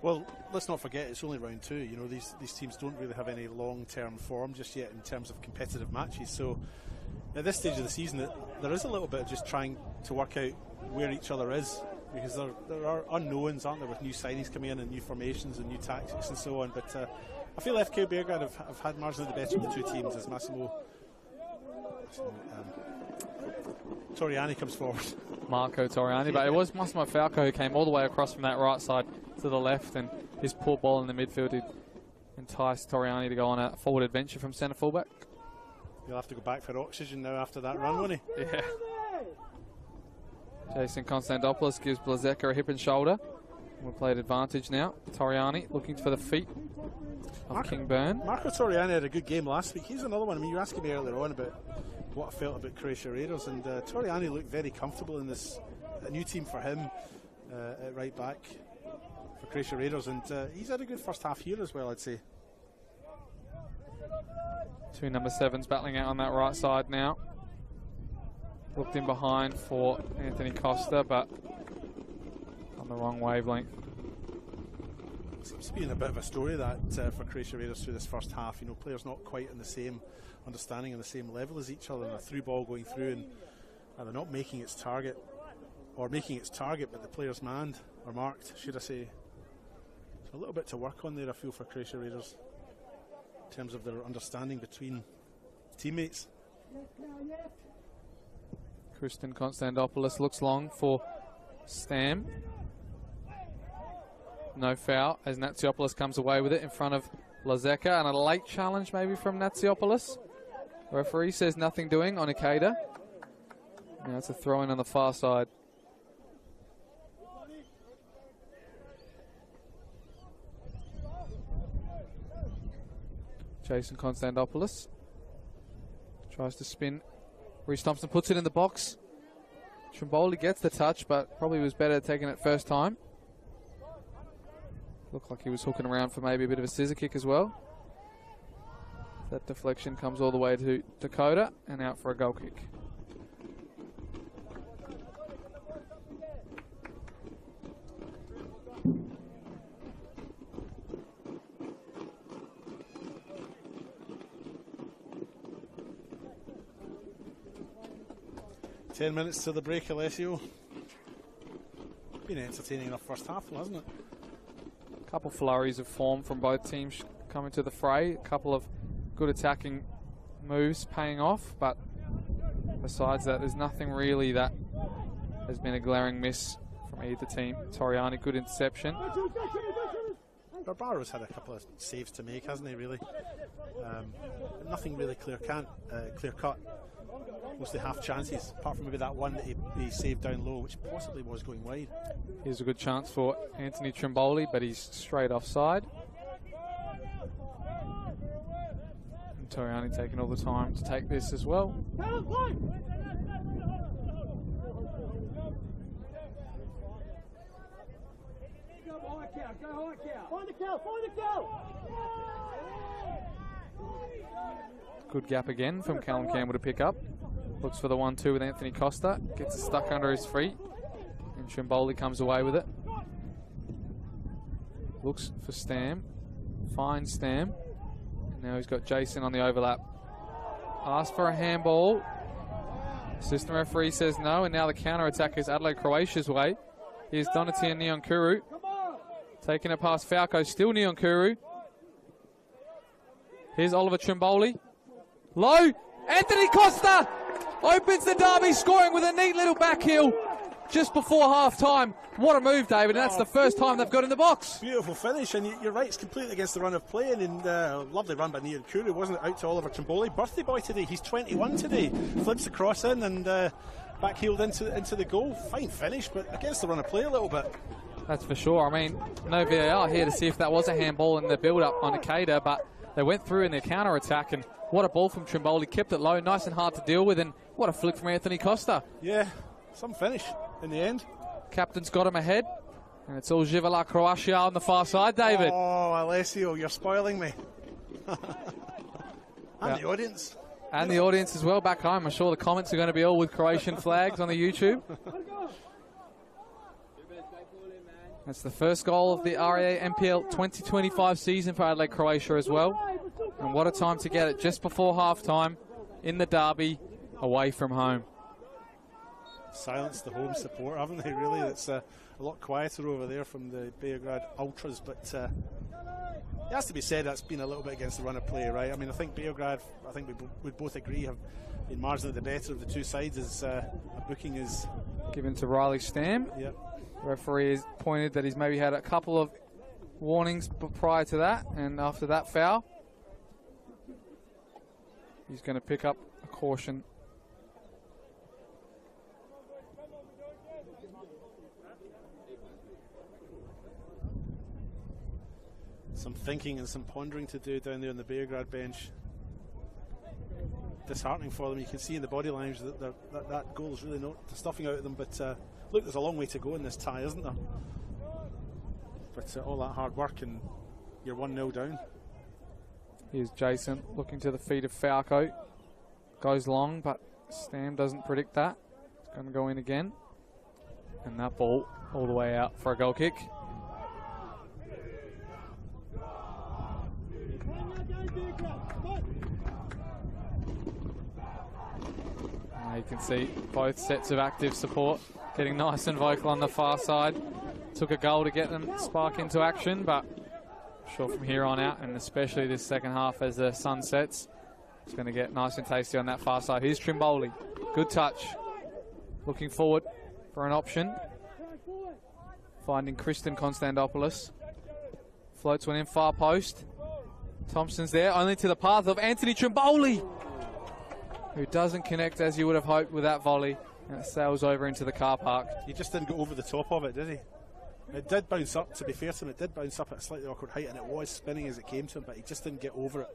Well, let's not forget it's only round two. You know, these teams don't really have any long-term form just yet in terms of competitive matches. So at this stage of the season, there is a little bit of just trying to work out where each other is, because there are unknowns, aren't there, with new signings coming in and new formations and new tactics and so on. But I feel FK Beograd have had marginally the better of the two teams as Massimo Toriani comes forward. Marco Toriani, but it was Massimo Falco who came all the way across from that right side to the left, and his poor ball in the midfield did entice Toriani to go on a forward adventure from centre fullback. He'll have to go back for oxygen now after that run, won't he? Yeah. Jason Konstantopoulos gives Blazeka a hip and shoulder. We'll play at advantage now. Toriani looking for the feet of King Byrne. Marco Toriani had a good game last week. He's another one. I mean, you were asking me earlier on about what I felt about Croatia Raiders, and Toriani looked very comfortable in this, a new team for him at right back for Croatia Raiders, and he's had a good first half here as well, I'd say. Two number 7s battling out on that right side now. Looked in behind for Anthony Costa, but on the wrong wavelength. Seems to be in a bit of a story that for Croatia Raiders through this first half. You know, players not quite in the same understanding and the same level as each other, and a through ball going through, and they're not making its target, or making its target, but the players manned or marked, should I say. So a little bit to work on there, I feel, for Croatia Raiders. in terms of their understanding between teammates. Kristen Konstantopoulos looks long for Stam. No foul as Natsiopoulos comes away with it in front of Lazeka, and a late challenge maybe from Natsiopoulos. Referee says nothing doing on Ikeda. Now it's a throw-in on the far side. Jason Konstantopoulos tries to spin. Reece Thompson puts it in the box. Trimboli gets the touch, but probably was better taking it first time. Looked like he was hooking around for maybe a bit of a scissor kick as well. That deflection comes all the way to Dakota and out for a goal kick. Ten minutes to the break, Alessio. Been an entertaining enough first half, though, hasn't it? A couple flurries of form from both teams coming to the fray. A couple of good attacking moves paying off, but besides that, there's nothing really that has been a glaring miss from either team. Toriani, good interception. Barbaro's had a couple of saves to make, hasn't he, really? But nothing really clear-cut. Mostly half chances, apart from maybe that one that he saved down low, which possibly was going wide. Here's a good chance for Anthony Trimboli, but he's straight offside. And Toriani taking all the time to take this as well. Good gap again from Callum Campbell to pick up. Looks for the 1-2 with Anthony Costa. Gets it stuck under his feet. And Trimboli comes away with it. Looks for Stam. Finds Stam. And now he's got Jason on the overlap. Asks for a handball. Assistant referee says no. And now the counter-attack is Adelaide Croatia's way. Here's Donatian Nyonkuru. Taking it past Falco. Still Nyonkuru. Here's Oliver Trimboli. Low. Anthony Costa opens the derby, scoring with a neat little back heel just before half-time. What a move, David, and that's the first time they've got in the box. Beautiful finish, and you're right, it's completely against the run of play, and lovely run by Nyonkuru, wasn't it, out to Oliver Trimboli. Birthday boy today, he's 21 today. Flips the cross in and back-heeled into the goal. Fine finish, but against the run of play a little bit. That's for sure. I mean, no VAR here to see if that was a handball in the build-up on Ikeda, but they went through in their counter-attack, and what a ball from Trimboli. Kept it low, nice and hard to deal with, and what a flick from Anthony Costa. Yeah, some finish in the end. Captain's got him ahead, and it's all Živala Croatia on the far side, David. Oh, Alessio, you're spoiling me. And yeah. The audience. And the audience as well back home. I'm sure the comments are going to be all with Croatian flags on the YouTube. That's the first goal of the RAA NPL 2025 season for Adelaide Croatia as well. And what a time to get it just before half-time in the derby away from home. Silenced the home support, haven't they, really? It's a lot quieter over there from the Beograd Ultras, but it has to be said that's been a little bit against the run of play, right? I mean, I think Beograd, we'd both agree, have been marginally the better of the two sides as a booking is given to Riley Stam. Yep. The referee has pointed that he's maybe had a couple of warnings prior to that, and after that foul, he's going to pick up a caution. Some thinking and some pondering to do down there on the Beograd bench. Disheartening for them. You can see in the body language that that goal is really not stuffing out of them, but look, there's a long way to go in this tie, isn't there? But all that hard work and you're 1-0 down. Here's Jason looking to the feet of Falco. Goes long, but Stam doesn't predict that. It's going to go in again. And that ball all the way out for a goal kick. You can see both sets of active support getting nice and vocal on the far side. Took a goal to get them spark into action, but sure from here on out, and especially this second half as the sun sets, it's going to get nice and tasty on that far side. Here's Trimboli. Good touch. Looking forward for an option. Finding Kristen Konstantopoulos. Floats one in far post. Thompson's there, only to the path of Anthony Trimboli, who doesn't connect as you would have hoped with that volley, and it sails over into the car park. He just didn't go over the top of it, did he? It did bounce up, to be fair to him, it did bounce up at a slightly awkward height, and it was spinning as it came to him, but he just didn't get over it.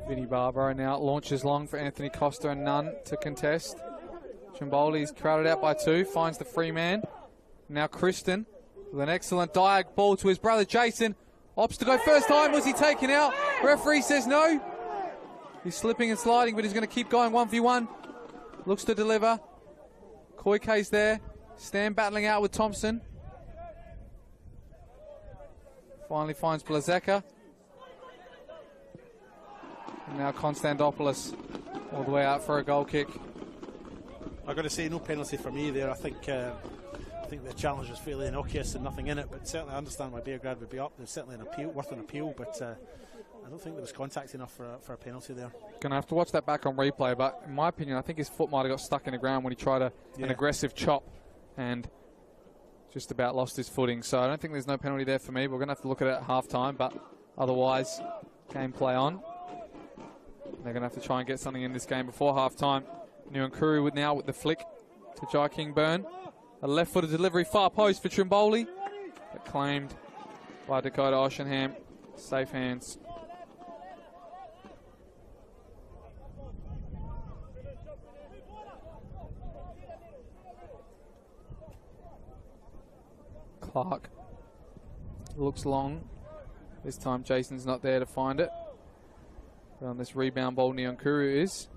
Vinny Barbaro now launches long for Anthony Costa and none to contest. Trimboli's crowded out by two, finds the free man. Now Kristen with an excellent diag ball to his brother Jason. Opts to go first time. Was he taken out? Referee says no. He's slipping and sliding, but he's going to keep going 1v1. Looks to deliver. Koike's there. Stan battling out with Thompson. Finally finds Blazeka. And now Konstantopoulos all the way out for a goal kick. I've got to say, no penalty for me there. I think the challenge was fairly innocuous and nothing in it, but certainly I understand why Beograd would be up. There's certainly an appeal, worth an appeal, but I don't think there was contact enough for a penalty there. Going to have to watch that back on replay, but in my opinion, I think his foot might have got stuck in the ground when he tried an aggressive chop and just about lost his footing. So I don't think there's no penalty there for me. We're going to have to look at it at half-time, but otherwise, game play on. They're going to have to try and get something in this game before half-time. Nuankuru now with the flick to Jai Kingburn. A left-footed delivery, far post for Trimboli, but claimed by Dakota Oshenham. Safe hands. Clark looks long. This time Jason's not there to find it. But on this rebound ball, Nuankuru is.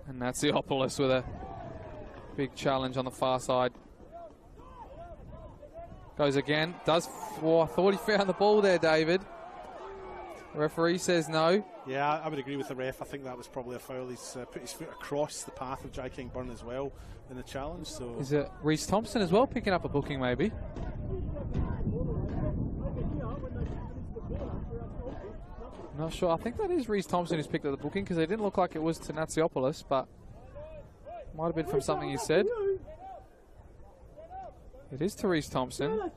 And that's Theopoulos with a big challenge on the far side. Goes again. I thought he found the ball there, David. Referee says no. Yeah, I would agree with the ref. I think that was probably a foul. He's put his foot across the path of Jai Kingburn as well in the challenge. So is it Reece Thompson as well picking up a booking maybe? Not sure. I think that is Reece Thompson who's picked up the booking because it didn't look like it was to Natsiopoulos, but might have been from something he said. It is to Reece Thompson.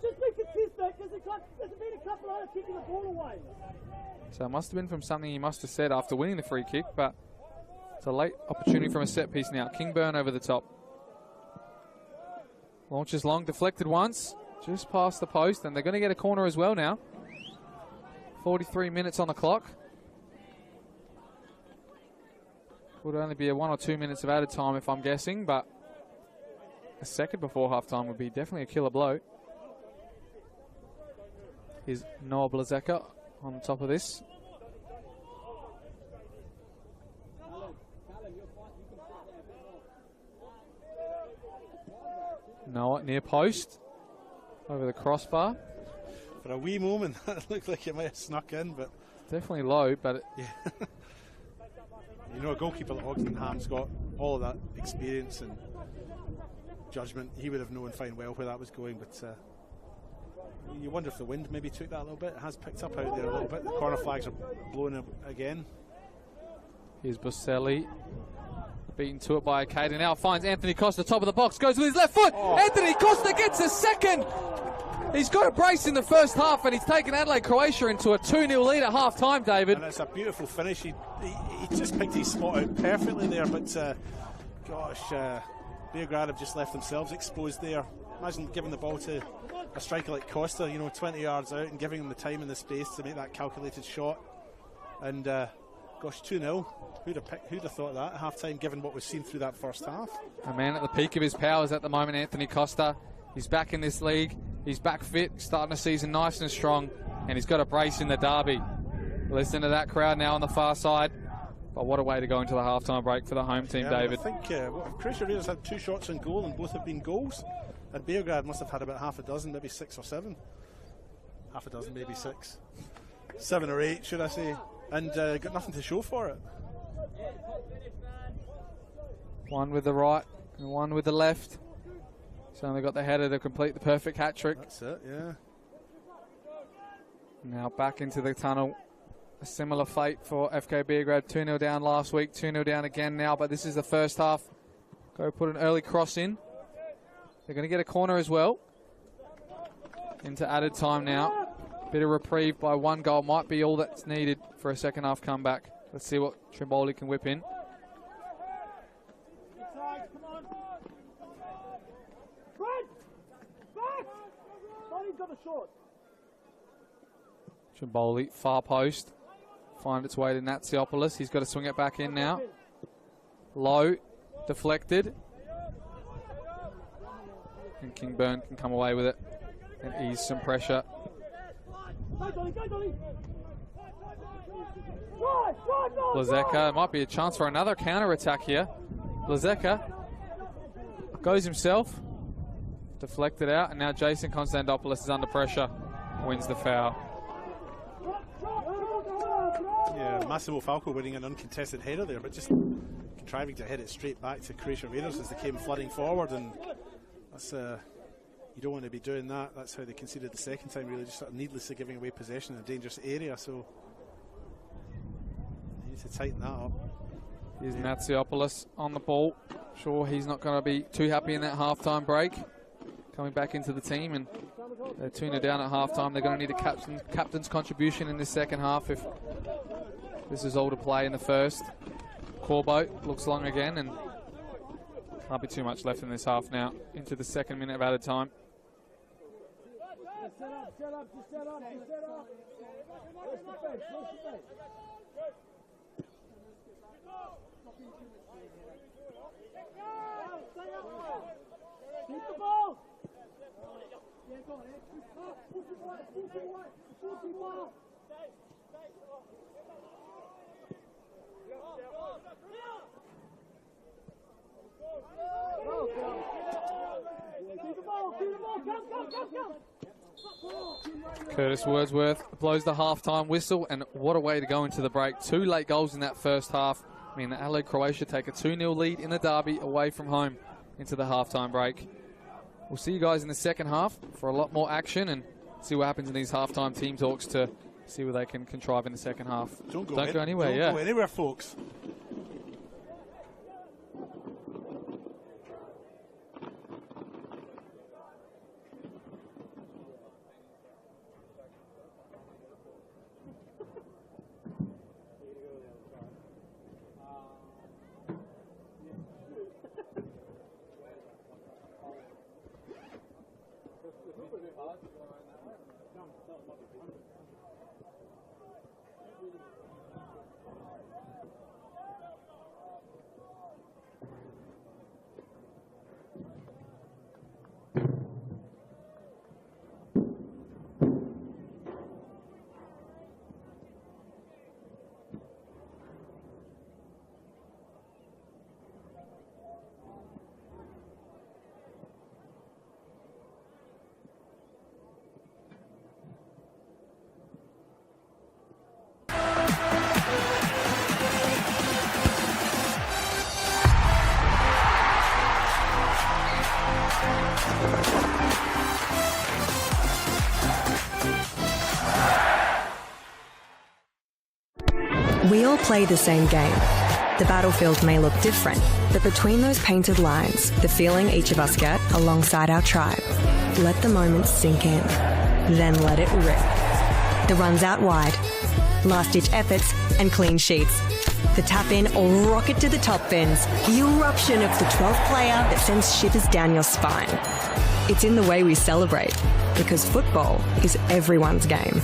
So it must have been from something he must have said after winning the free kick, but it's a late opportunity from a set piece now. Kingburn over the top. Launches long, deflected once, just past the post, and they're going to get a corner as well now. 43 minutes on the clock. Would only be a 1 or 2 minutes of added time if I'm guessing, but a second before half-time would be definitely a killer blow. Here's Noah Blazeka on top of this. Noah near post. Over the crossbar. For a wee moment, that looked like it might have snuck in, but definitely low, but yeah. You know, a goalkeeper like Oxenham's got all of that experience and judgment. He would have known fine well where that was going, but you wonder if the wind maybe took that a little bit. It has picked up out there a little bit. The corner flags are blowing again. Here's Boselli. Beaten to it by Caden. Now finds Anthony Costa, top of the box. Goes with his left foot. Oh. Anthony Costa gets a second. He's got a brace in the first half, and he's taken Adelaide Croatia into a 2-0 lead at half-time, David. And it's a beautiful finish. He just picked his spot out perfectly there, but Beograd have just left themselves exposed there. Imagine giving the ball to a striker like Costa, 20 yards out, and giving him the time and the space to make that calculated shot. And 2-0. Who'd have thought that at half-time, given what we've seen through that first half? A man at the peak of his powers at the moment, Anthony Costa. He's back in this league. He's back fit, starting the season nice and strong, and he's got a brace in the derby. Listen to that crowd now on the far side. But what a way to go into the halftime break for the home team, David. I think Croatia Raiders had 2 shots on goal, and both have been goals. And Beograd must have had about half a dozen, maybe 6 or 7. Half a dozen, maybe 6. 7 or 8, should I say. And got nothing to show for it. One with the right and one with the left. He's only got the header to complete the perfect hat-trick. That's it, yeah. Now back into the tunnel. A similar fate for FK Beograd. 2-0 down last week, 2-0 down again now, but this is the first half. Go put an early cross in. They're going to get a corner as well. Into added time now. Bit of reprieve by 1 goal might be all that's needed for a second half comeback. Let's see what Trimboli can whip in. Trimboli, far post. Find its way to Natsiopoulos. He's got to swing it back in now. Low, deflected. And Kingburn can come away with it and ease some pressure. Blazeka, might be a chance for another counter-attack here. Blazeka goes himself, deflected out, and now Jason Konstantopoulos is under pressure, wins the foul. Yeah, Massimo Falco winning an uncontested header there, but just contriving to head it straight back to Croatia Raiders as they came flooding forward, and that's you don't want to be doing that. That's how they conceded the second time, really, just sort of needlessly giving away possession in a dangerous area, so they need to tighten that up. Here's Natsiopoulos on the ball. Sure, he's not going to be too happy in that half-time break. Coming back into the team, and they're 2-0 down at half-time. They're going to need a captain's contribution in this second half if this is all to play in the first. Corbo looks long again, and can't be too much left in this half now. Into the second minute of added time. Curtis Wordsworth blows the half-time whistle, and what a way to go into the break. 2 late goals in that first half. I mean, Adelaide Croatia take a 2-0 lead in the derby away from home into the half-time break. We'll see you guys in the second half for a lot more action and see what happens in these half-time team talks to see what they can contrive in the second half. Don't go anywhere, Don't go anywhere, folks. We all play the same game. The battlefield may look different, but between those painted lines, the feeling each of us get alongside our tribe. Let the moments sink in, then let it rip. The runs out wide, last-ditch efforts and clean sheets. The tap-in or rocket to the top bins. The eruption of the 12th player that sends shivers down your spine. It's in the way we celebrate, because football is everyone's game.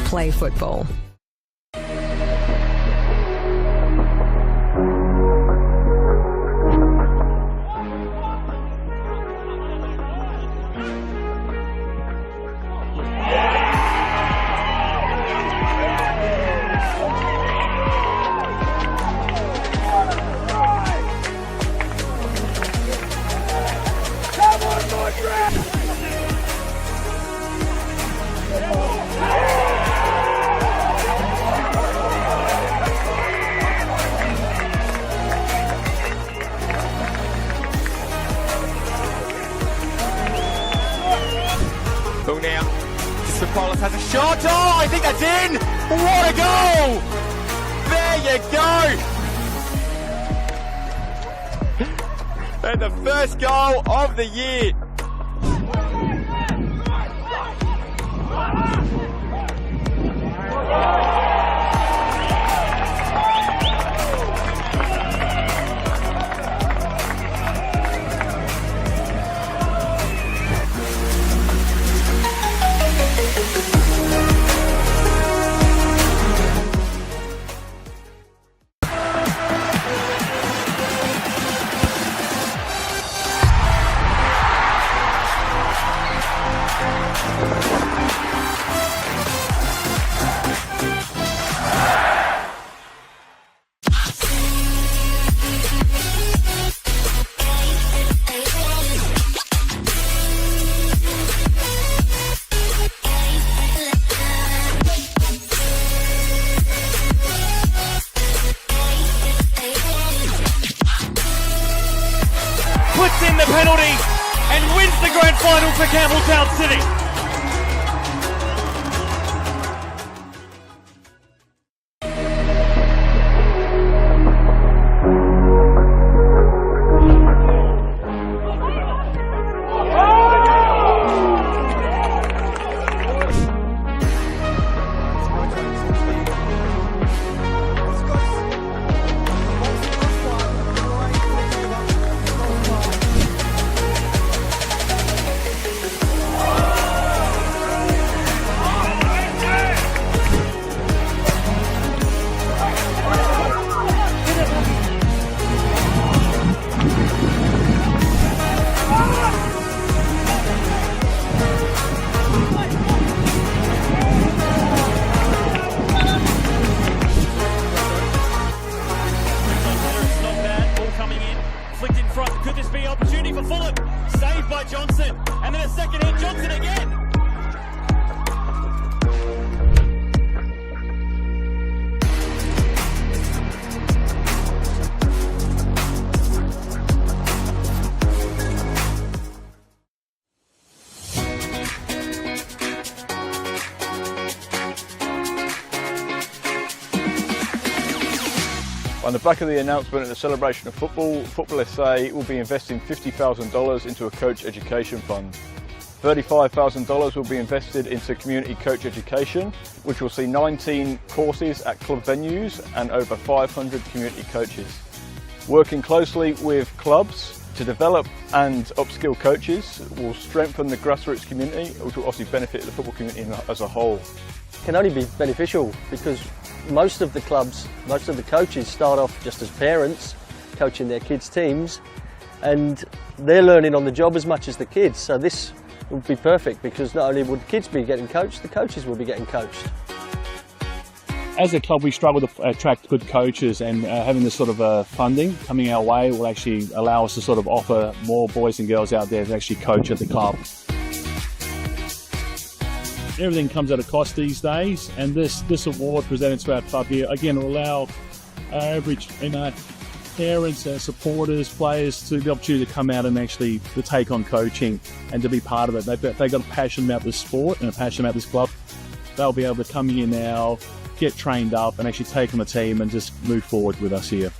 Play football. Come on, Madrid! shot. Oh, I think that's in. What a goal! There you go. And the first goal of the year. Puts in the penalty and wins the grand final for Campbelltown City. Could this be an opportunity for Fulham? Saved by Johnson. And then a second hit, Johnson again. On the back of the announcement of the celebration of football, NPLSA will be investing $50,000 into a coach education fund. $35,000 will be invested into community coach education, which will see 19 courses at club venues and over 500 community coaches. Working closely with clubs to develop and upskill coaches will strengthen the grassroots community, which will obviously benefit the football community as a whole. It can only be beneficial because most of the clubs, most of the coaches start off just as parents coaching their kids' teams, and they're learning on the job as much as the kids. So this would be perfect because not only would the kids be getting coached, the coaches will be getting coached. As a club, we struggle to attract good coaches, and having this sort of funding coming our way will actually allow us to sort of offer more boys and girls out there to actually coach at the club. Everything comes at a cost these days, and this award presented to our club here again will allow our average parents, supporters, players to the opportunity to come out and actually to take on coaching and to be part of it. They've got a passion about this sport and a passion about this club. They'll be able to come here now, get trained up, and actually take on the team and just move forward with us here.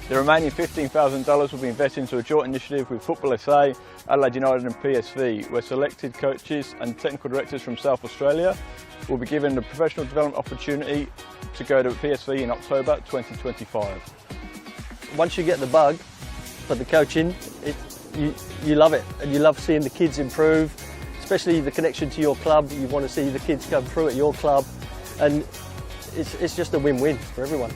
The remaining $15,000 will be invested into a joint initiative with NPLSA, Adelaide United and PSV, where selected coaches and technical directors from South Australia will be given the professional development opportunity to go to PSV in October 2025. Once you get the bug for the coaching, you love it, and you love seeing the kids improve, especially the connection to your club. You want to see the kids come through at your club, and it's just a win-win for everyone.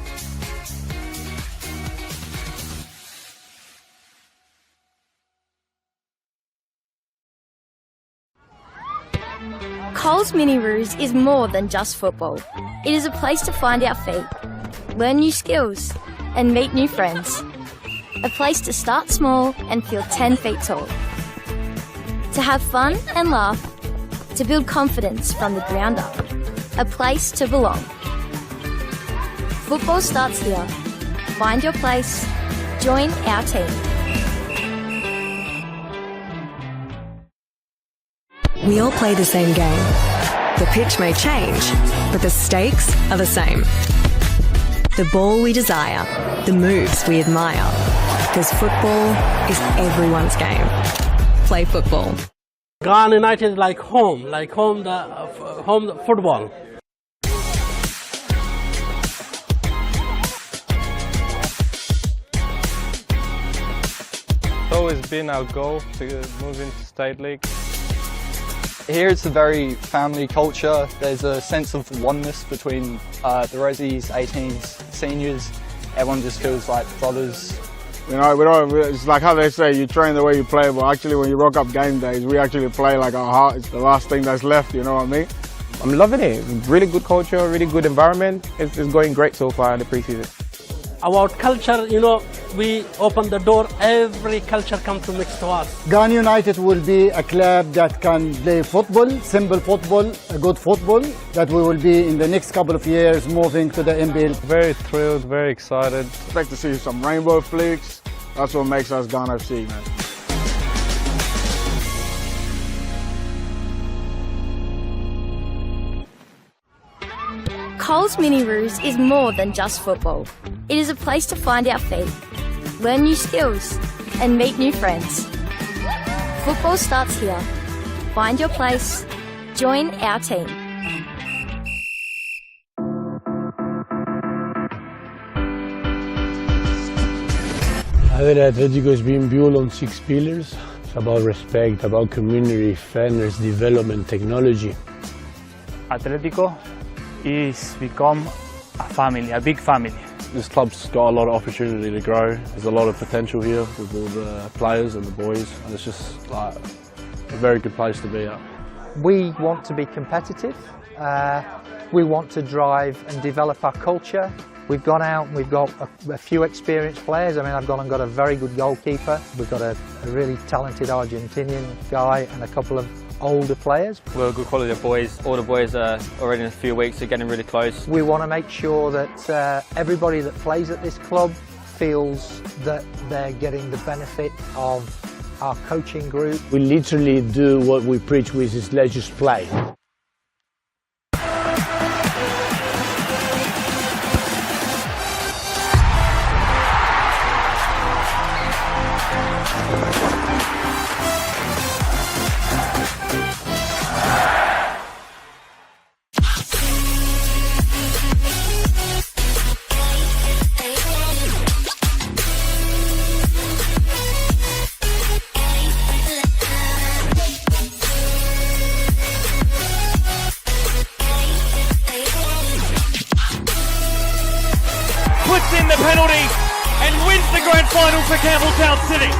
Coles Mini Roos is more than just football. It is a place to find our feet, learn new skills, and meet new friends. A place to start small and feel 10 feet tall. To have fun and laugh, to build confidence from the ground up. A place to belong. Football starts here. Find your place. Join our team. We all play the same game, The pitch may change, but the stakes are the same. The ball we desire, the moves we admire. Because football is everyone's game. Play football. Ghana United is like home football. It's always been our goal to move into State League. Here it's a very family culture. There's a sense of oneness between the Resis, 18s, seniors. Everyone just feels like brothers. You know, it's like how they say, you train the way you play, but actually when you rock up game days, we actually play like our heart is the last thing that's left, you know what I mean? I'm loving it. Really good culture, really good environment. It's going great so far in the preseason. About culture, you know, we open the door, every culture comes to mix to us. Ghana United will be a club that can play football, simple football, a good football, that we will be in the next couple of years moving to the NPL. Very thrilled, very excited. Expect to see some rainbow flicks. That's what makes us Ghana FC, man. Coles Mini Roos is more than just football. It is a place to find our feet, learn new skills, and meet new friends. Football starts here. Find your place. Join our team. I think Atletico is being built on 6 pillars. It's about respect, about community, fairness, development, technology. Atletico is become a family, a big family. This club's got a lot of opportunity to grow. There's a lot of potential here with all the players and the boys, and it's just like a very good place to be at. We want to be competitive. We want to drive and develop our culture. We've gone out and we've got a few experienced players. I mean, I've gone and got a very good goalkeeper. We've got a really talented Argentinian guy and a couple of older players. We're a good quality of boys. All the boys are already in a few weeks, they're getting really close. We want to make sure that everybody that plays at this club feels that they're getting the benefit of our coaching group. We literally do what we preach, which is let's just play. Puts in the penalty and wins the grand final for Campbelltown City.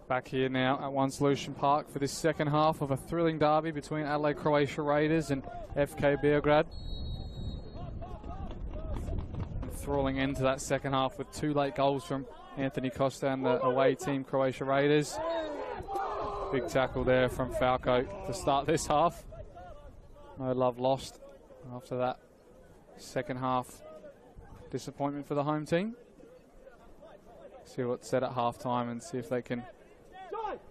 Back here now at One Solution Park for this second half of a thrilling derby between Adelaide Croatia Raiders and FK Beograd. Enthralling end to that second half with 2 late goals from Anthony Costa and the away team Croatia Raiders. Big tackle there from Falco to start this half. No love lost after that second half disappointment for the home team. See what's said at half time and see if they can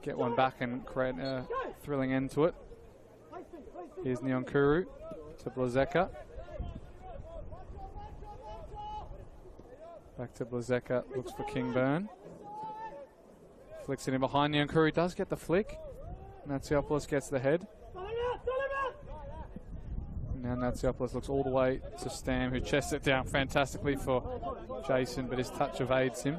get one back and create a thrilling end to it. Here's Nyonkuru to Blazeka. Back to Blazeka, looks for Kingburn. Flicks it in behind Nyonkuru, does get the flick. Natsiopoulos gets the head. Now Natsiopoulos looks all the way to Stam, who chests it down fantastically for Jason, but his touch evades him.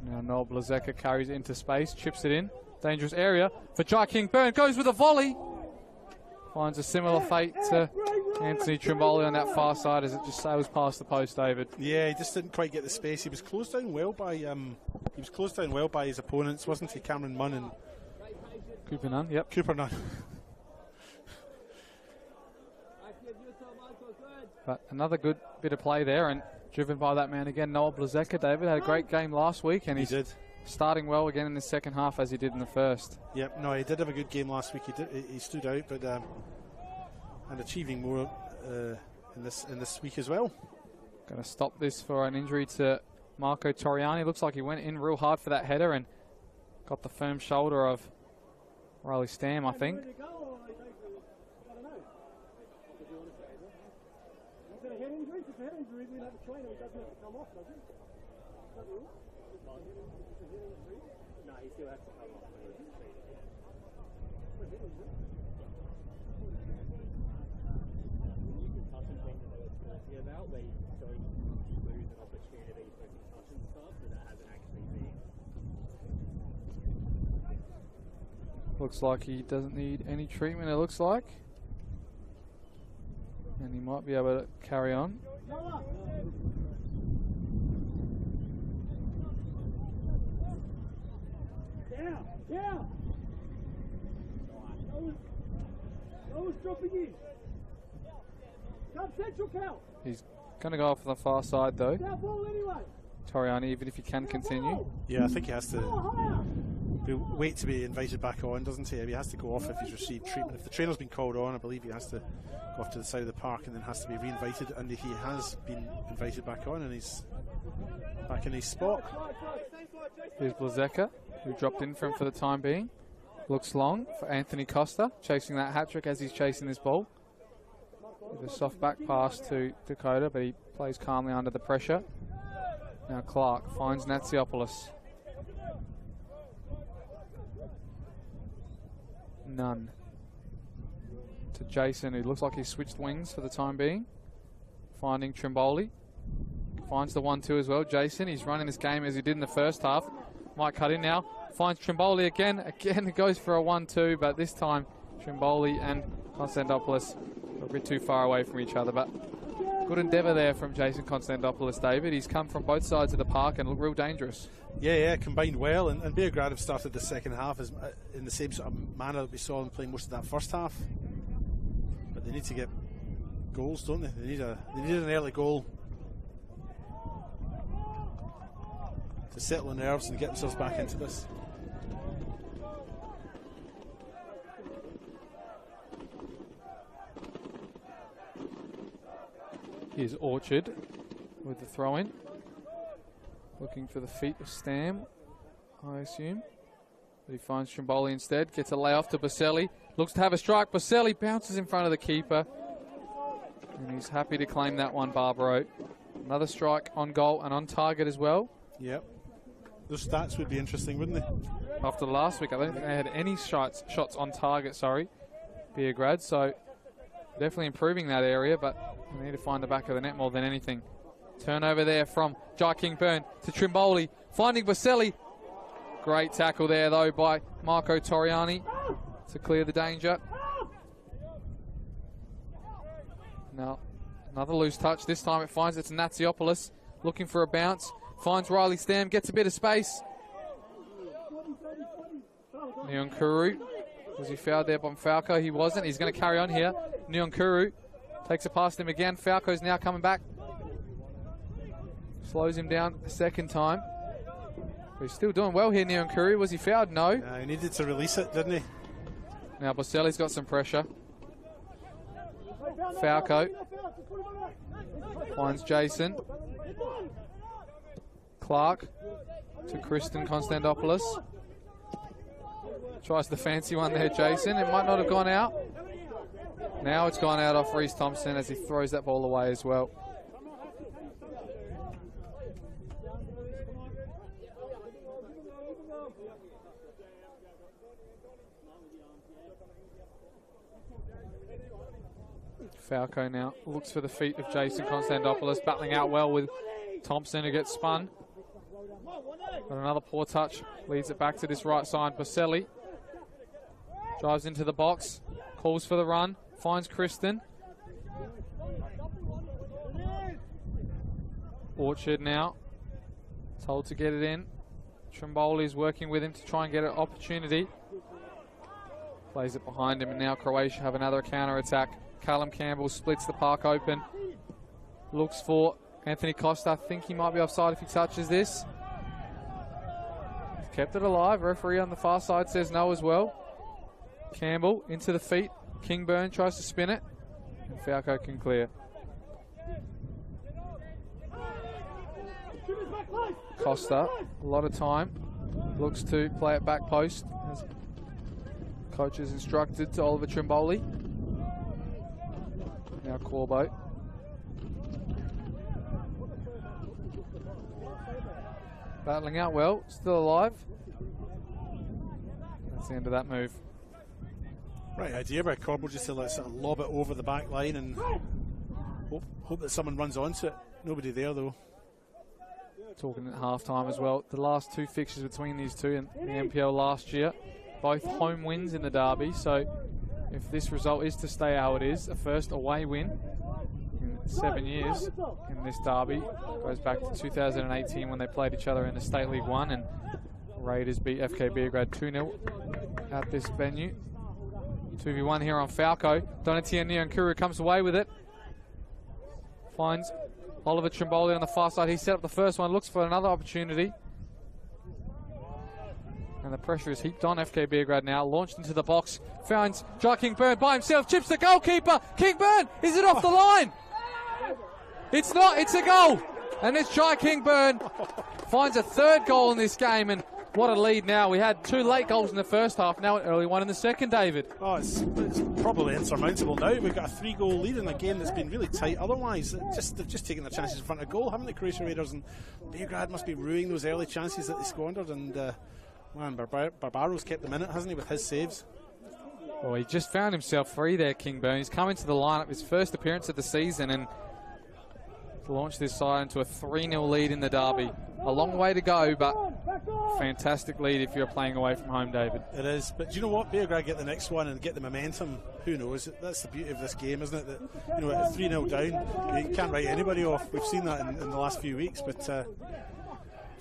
Now Noel Blazeka carries it into space, chips it in. Dangerous area for Jai Kingburn, goes with a volley. Finds a similar fate to Anthony Trimboli on that far side as it just sails past the post, David. Yeah, he just didn't quite get the space. He was closed down well by his opponents, wasn't he? Cameron Munn and Cooper Nunn. Yep, Cooper Nunn. But another good bit of play there, and driven by that man again, Noel Blazeka. David had a great game last week, and he's starting well again in the second half as he did in the first. Yep, no, he did have a good game last week. He stood out, but and achieving more in this week as well. Going to stop this for an injury to Marco Toriani. Looks like he went in real hard for that header and got the firm shoulder of Riley Stam, I think. Looks like he doesn't need any treatment, it looks like. And he might be able to carry on. Yeah. Noah's dropping in. Come central, Cal. He's going to go off on the far side though. That ball anyway. Toriani, even if he can continue. Yeah, I think he has to wait to be invited back on, doesn't he? He has to go off if he's received treatment. If the trainer's been called on, I believe he has to go off to the side of the park and then has to be re-invited, and he has been invited back on and he's back in his spot. Here's Blazeka, who dropped in for him for the time being. Looks long for Anthony Costa, chasing that hat-trick as he's chasing this ball. With a soft back pass to Dakota, but he plays calmly under the pressure. Now Clark finds Natsiopoulos. None. To Jason, who looks like he's switched wings for the time being. Finding Trimboli. Finds the 1-2 as well. Jason, he's running this game as he did in the first half. Might cut in now. Finds Trimboli again. Again, it goes for a 1-2, but this time Trimboli and Konstantopoulos are a bit too far away from each other. But good endeavour there from Jason Konstantopoulos, David. He's come from both sides of the park and looked real dangerous. Yeah, combined well. And Beograd have started the second half as, in the same sort of manner that we saw them playing most of that first half. But they need to get goals, don't they? They need an early goal to settle the nerves and get themselves back into this. Here's Orchard with the throw-in. Looking for the feet of Stam, I assume. But he finds Trimboli instead. Gets a layoff to Baselli. Looks to have a strike. Baselli bounces in front of the keeper. And he's happy to claim that one, Barbaro. Another strike on goal and on target as well. Yep. Those stats would be interesting, wouldn't they? After last week, I don't think they had any shots on target, Beograd. So definitely improving that area, but they need to find the back of the net more than anything. Turnover there from Jai King-Byrne to Trimboli, finding Baselli. Great tackle there, though, by Marco Toriani to clear the danger. Now, another loose touch. This time it finds it's Natsiopoulos looking for a bounce. Finds Riley Stam, gets a bit of space. Nyonkuru, was he fouled there by Falco? He wasn't. He's going to carry on here. Nyonkuru takes it past him again. Falco's now coming back. Slows him down a second time. But he's still doing well here, Nyonkuru. Was he fouled? No. He needed to release it, didn't he? Now Boselli's got some pressure. Falco finds Jason. Clark to Kristen Konstantopoulos. Tries the fancy one there, Jason. It might not have gone out. Now it's gone out off Reece Thompson as he throws that ball away as well. Falco now looks for the feet of Jason Konstantopoulos, battling out well with Thompson, who gets spun. But another poor touch leads it back to this right side. Boselli drives into the box, calls for the run, finds Kristen. Orchard now told to get it in. Trimboli is working with him to try and get an opportunity. Plays it behind him, and now Croatia have another counter attack. Callum Campbell splits the park open. Looks for Anthony Costa. I think he might be offside if he touches this. He's kept it alive. Referee on the far side says no as well. Campbell into the feet. King-Byrne tries to spin it. And Falco can clear. Costa, a lot of time. Looks to play it back post, as coach is instructed to Oliver Trimboli. Now Corbo. Battling out well, still alive. That's the end of that move. Right idea by Corbo, just to let sort of lob it over the back line and hope that someone runs onto it. Nobody there though. Talking at half-time as well. The last two fixtures between these two in the NPL last year, both home wins in the derby. So if this result is to stay how it is, a first away win in 7 years in this derby. Goes back to 2018 when they played each other in the State League 1 and Raiders beat FK Beograd 2-0 at this venue. 2v1 here on Falco. Donatien Nyonkuru comes away with it. Finds Oliver Trimboli on the far side. He set up the first one, looks for another opportunity. And the pressure is heaped on FK Beograd now. Launched into the box. Finds Jai King-Byrne by himself. Chips the goalkeeper. King-Byrne, is it off the line? It's not, it's a goal. And it's Jai King-Byrne. Finds a third goal in this game. And what a lead now. We had two late goals in the first half, now an early one in the second, David. Oh, it's probably insurmountable now. We've got a 3-goal lead in a game that's been really tight otherwise. They've just taken their chances in front of goal, haven't they, Croatia Raiders? And Beograd must be ruining those early chances that they squandered. And man, Barbaro's kept them in it, hasn't he, with his saves? Well, he just found himself free there, King-Byrne. He's come into the lineup, his first appearance of the season, and launched this side into a 3-0 lead in the derby. A long way to go, but fantastic lead if you're playing away from home, David. It is, but do you know what? Beograd get the next one and get the momentum. Who knows? That's the beauty of this game, isn't it? That, you know, at 3-0 down, you can't write anybody off. We've seen that in the last few weeks, but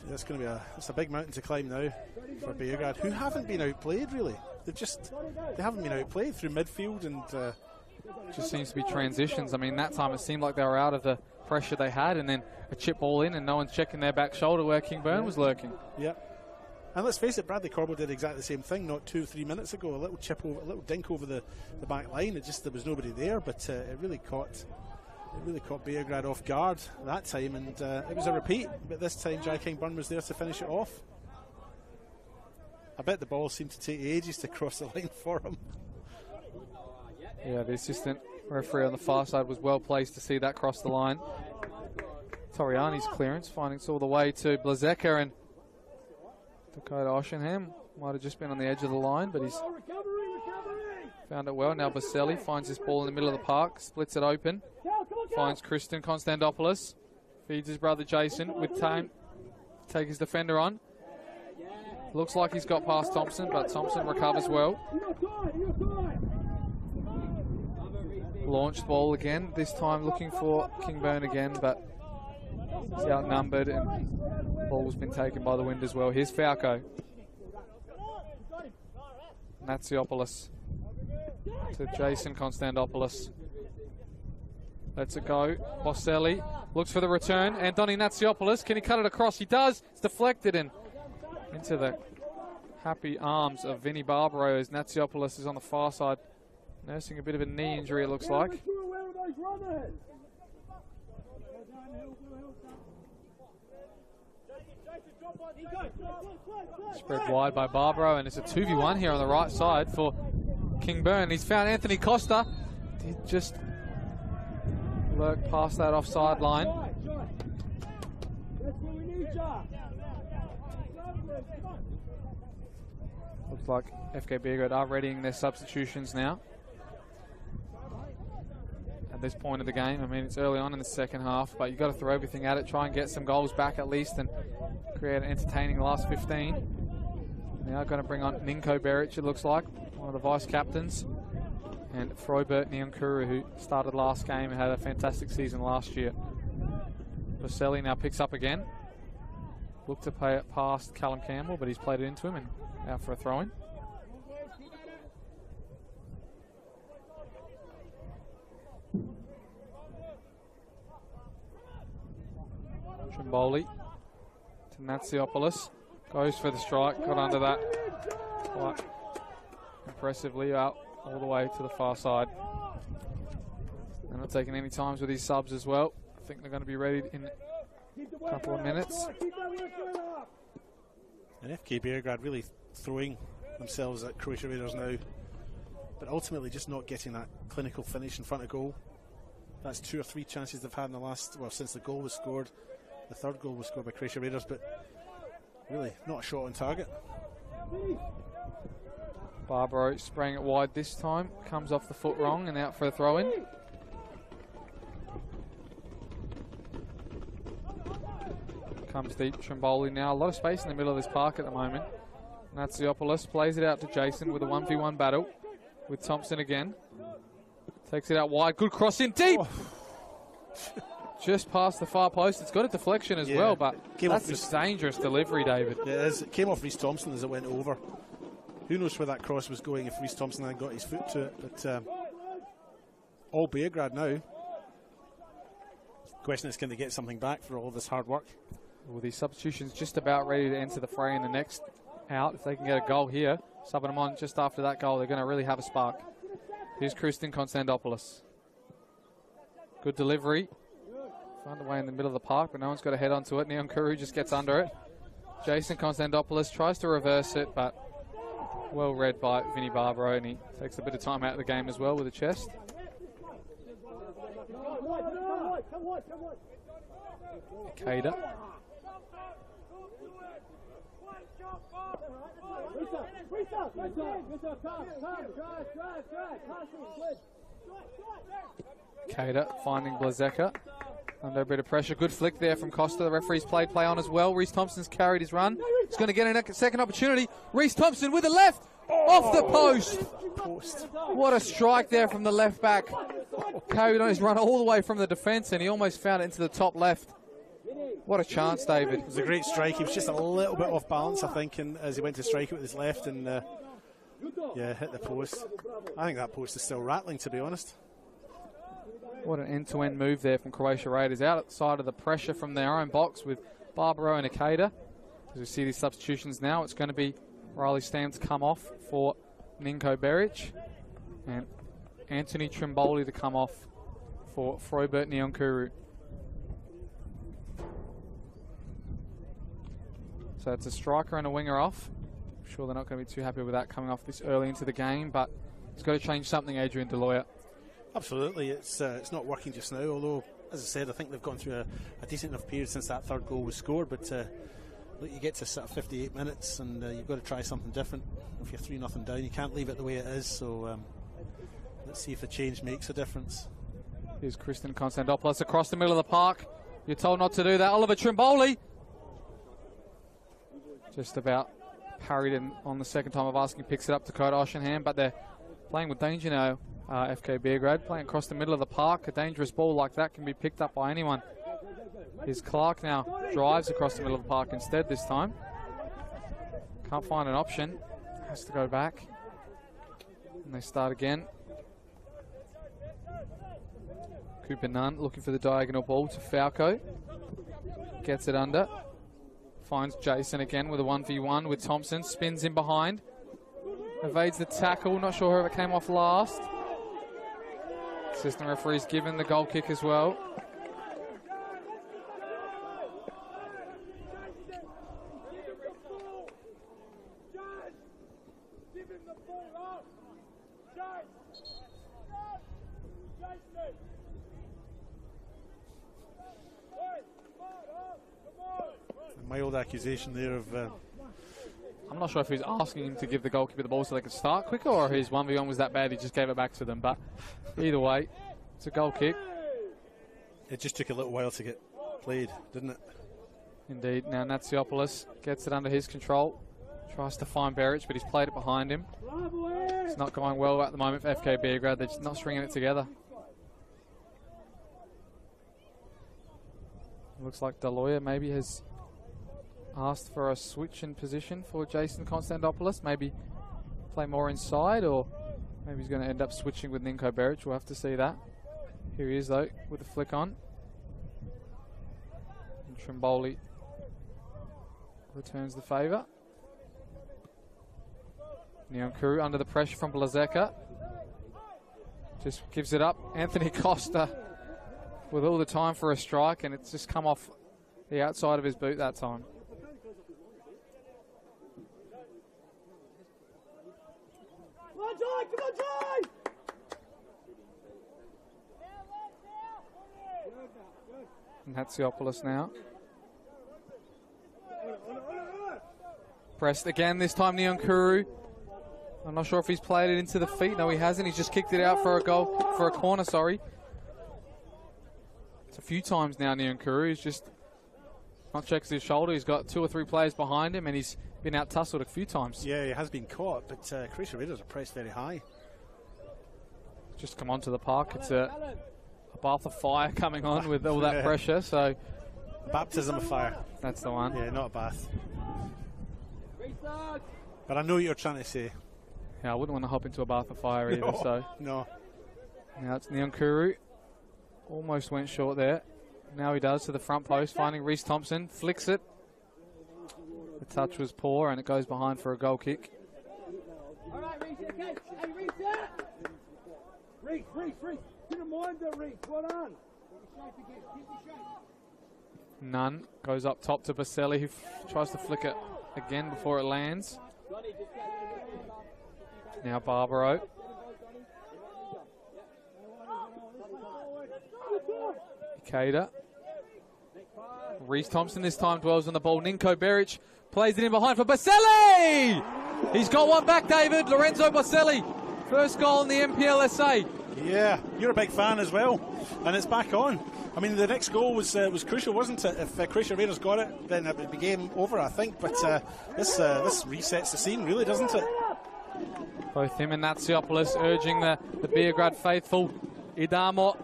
that's going to be a big mountain to climb now for Beograd, who haven't been outplayed really. They haven't been outplayed through midfield, and just seems to be transitions. I mean, that time it seemed like they were out of the pressure they had, and then a chip ball in, and no one's checking their back shoulder where King-Byrne was lurking. Yeah. And let's face it, Bradley Corbo did exactly the same thing not 2-3 minutes ago. A little chip over, a little dink over the back line. There was nobody there, but it really caught Beograd off guard that time, and it was a repeat. But this time, Jai King-Byrne was there to finish it off. I bet the ball seemed to take ages to cross the line for him. Yeah, the assistant Referee on the far side was well placed to see that cross the line. Toriani's clearance finding it's all the way to Blazeka, and Dakota Oshenham might have just been on the edge of the line, but he's found it well. Now Baselli finds this ball in the middle of the park, splits it open, finds Kristen Konstantopoulos, feeds his brother Jason with time to take his defender on. Looks like he's got past Thompson, but Thompson recovers well. Launched ball again, this time looking for Kingburn again, but he's outnumbered and the ball's been taken by the wind as well. Here's Falco. Natsiopoulos to Jason Konstantopoulos. Lets it go. Boselli looks for the return. Andoni Natsiopoulos, can he cut it across? He does. It's deflected and into the happy arms of Vinny Barbaro as Natsiopoulos is on the far side, nursing a bit of a knee injury, it looks like. Spread wide by Barbaro, and it's a 2v1 here on the right side for Kingburn. He's found Anthony Costa. He just lurked past that offside line. Looks like FK Beograd are readying their substitutions now. At this point of the game, I mean, it's early on in the second half, but you've got to throw everything at it, try and get some goals back at least, and create an entertaining last 15. Now going to bring on Ninko Beric, it looks like, one of the vice-captains, and Froibert Nyankuru, who started last game and had a fantastic season last year. Boselli now picks up again. Looked to play it past Callum Campbell, but he's played it into him and out for a throw-in. Trimboli to Natsiopoulos. Goes for the strike, got under that quite impressively, out all the way to the far side. They're not taking any times with these subs as well. I think they're going to be ready in a couple of minutes. And FK Beograd really throwing themselves at Croatia Raiders now, but ultimately just not getting that clinical finish in front of goal. That's 2 or 3 chances they've had in the last, well, since the goal was scored. The third goal was scored by Croatia Raiders, but really not a shot on target. Barbaro spraying it wide this time, comes off the foot wrong and out for a throw-in. Comes deep, Trimboli now. A lot of space in the middle of this park at the moment. Natsiopoulos plays it out to Jason with a 1v1 battle with Thompson again. Takes it out wide, good cross in deep! Oh. Just past the far post. It's got a deflection as well, but that's a dangerous delivery, David. Yeah, it is. It came off Rhys Thompson as it went over. Who knows where that cross was going if Rhys Thompson had got his foot to it, but all Beograd now. The question is, can they get something back for all this hard work? Well, these substitutions just about ready to enter the fray in the next out. If they can get a goal here, subbing them on just after that goal, they're going to really have a spark. Here's Kristen Konstantopoulos. Good delivery. Found a way in the middle of the park, but no one's got a head onto it. Nyankuru just gets under it. Jason Konstantopoulos tries to reverse it, but well read by Vinny Barbaro, and he takes a bit of time out of the game as well with the chest. Cada. Cada finding Blazeka under a bit of pressure. Good flick there from Costa. The referee's played play on as well. Rhys Thompson's carried his run. He's going to get a second opportunity. Rhys Thompson with the left. Off the post. What a strike there from the left back. Carried on his run all the way from the defence, and he almost found it into the top left. What a chance, David. It was a great strike. He was just a little bit off balance, I think, and as he went to strike it with his left and hit the post. I think that post is still rattling, to be honest. What an end-to-end move there from Croatia Raiders. Outside of the pressure from their own box with Barbaro and Akeda. As we see these substitutions now, it's going to be Riley Stam to come off for Ninko Beric. And Anthony Trimboli to come off for Froibert Nyankuru. So it's a striker and a winger off. I'm sure they're not going to be too happy with that coming off this early into the game, but it's got to change something, Adrian Deloya. Absolutely, it's not working just now, although, as I said, I think they've gone through a decent enough period since that third goal was scored, but look, you get to sort of 58 minutes and you've got to try something different. If you're 3-0 down, you can't leave it the way it is, so let's see if the change makes a difference. Here's Kristen Konstantopoulos across the middle of the park. You're told not to do that. Oliver Trimboli just about parried him on the second time of asking, picks it up to Dakota Oshenham, but they're playing with danger now. FK Beograd playing across the middle of the park. A dangerous ball like that can be picked up by anyone. Here's Clark now, drives across the middle of the park instead this time. Can't find an option, has to go back. And they start again. Cooper Nunn looking for the diagonal ball to Falco. Gets it under. Finds Jason again with a 1v1 with Thompson. Spins in behind. Evades the tackle. Not sure whoever came off last. Assistant referee's given the goal kick as well. A mild accusation there of... I'm not sure if he's asking him to give the goalkeeper the ball so they could start quicker, or his 1v1 was that bad he just gave it back to them. But either way, it's a goal kick. It just took a little while to get played, didn't it? Indeed. Now Natsiopoulos gets it under his control. Tries to find Beric, but he's played it behind him. It's not going well at the moment for FK Beograd. They're just not stringing it together. Looks like Deloya maybe has asked for a switch in position for Jason Konstantopoulos. Maybe play more inside, or maybe he's going to end up switching with Ninko Beric. We'll have to see that. Here he is, though, with the flick on. And Trimboli returns the favour. Nyonkuru under the pressure from Blazeka. Just gives it up. Anthony Costa with all the time for a strike, and it's just come off the outside of his boot that time. Come on, Jai! Natsiopoulos now. Pressed again, this time Nyonkuru. I'm not sure if he's played it into the feet. No, he hasn't. He's just kicked it out for a goal, for a corner, sorry. It's a few times now, Nyonkuru. He's just not checked his shoulder. He's got 2 or 3 players behind him, and he's been out-tussled a few times. Yeah, he has been caught, but Croatia Raiders are pressed very high. Just come onto the park. It's a bath of fire coming on with all that pressure. So baptism of fire. That's the one. Yeah, not a bath. But I know what you're trying to say. Yeah, I wouldn't want to hop into a bath of fire either. So no. Now it's Nyonkuru. Almost went short there. Now he does to the front post, finding Reece Thompson. Flicks it. The touch was poor, and it goes behind for a goal kick. All right, Reece, okay. Hey, Reece, Reece. Get him mind there, Reece. Well done. Nunn goes up top to Baselli, who tries to flick it again before it lands. Now Barbaro. Ikeda. Reece Thompson this time dwells on the ball. Ninko Beric plays it in behind for Baselli! He's got one back, David. Lorenzo Baselli. First goal in the NPLSA. Yeah, you're a big fan as well. And it's back on. I mean, the next goal was crucial, wasn't it? If Croatia Raiders got it, then it would be game over, I think. But this resets the scene, really, doesn't it? Both him and Natsiopoulos urging the Beograd faithful. Idamo,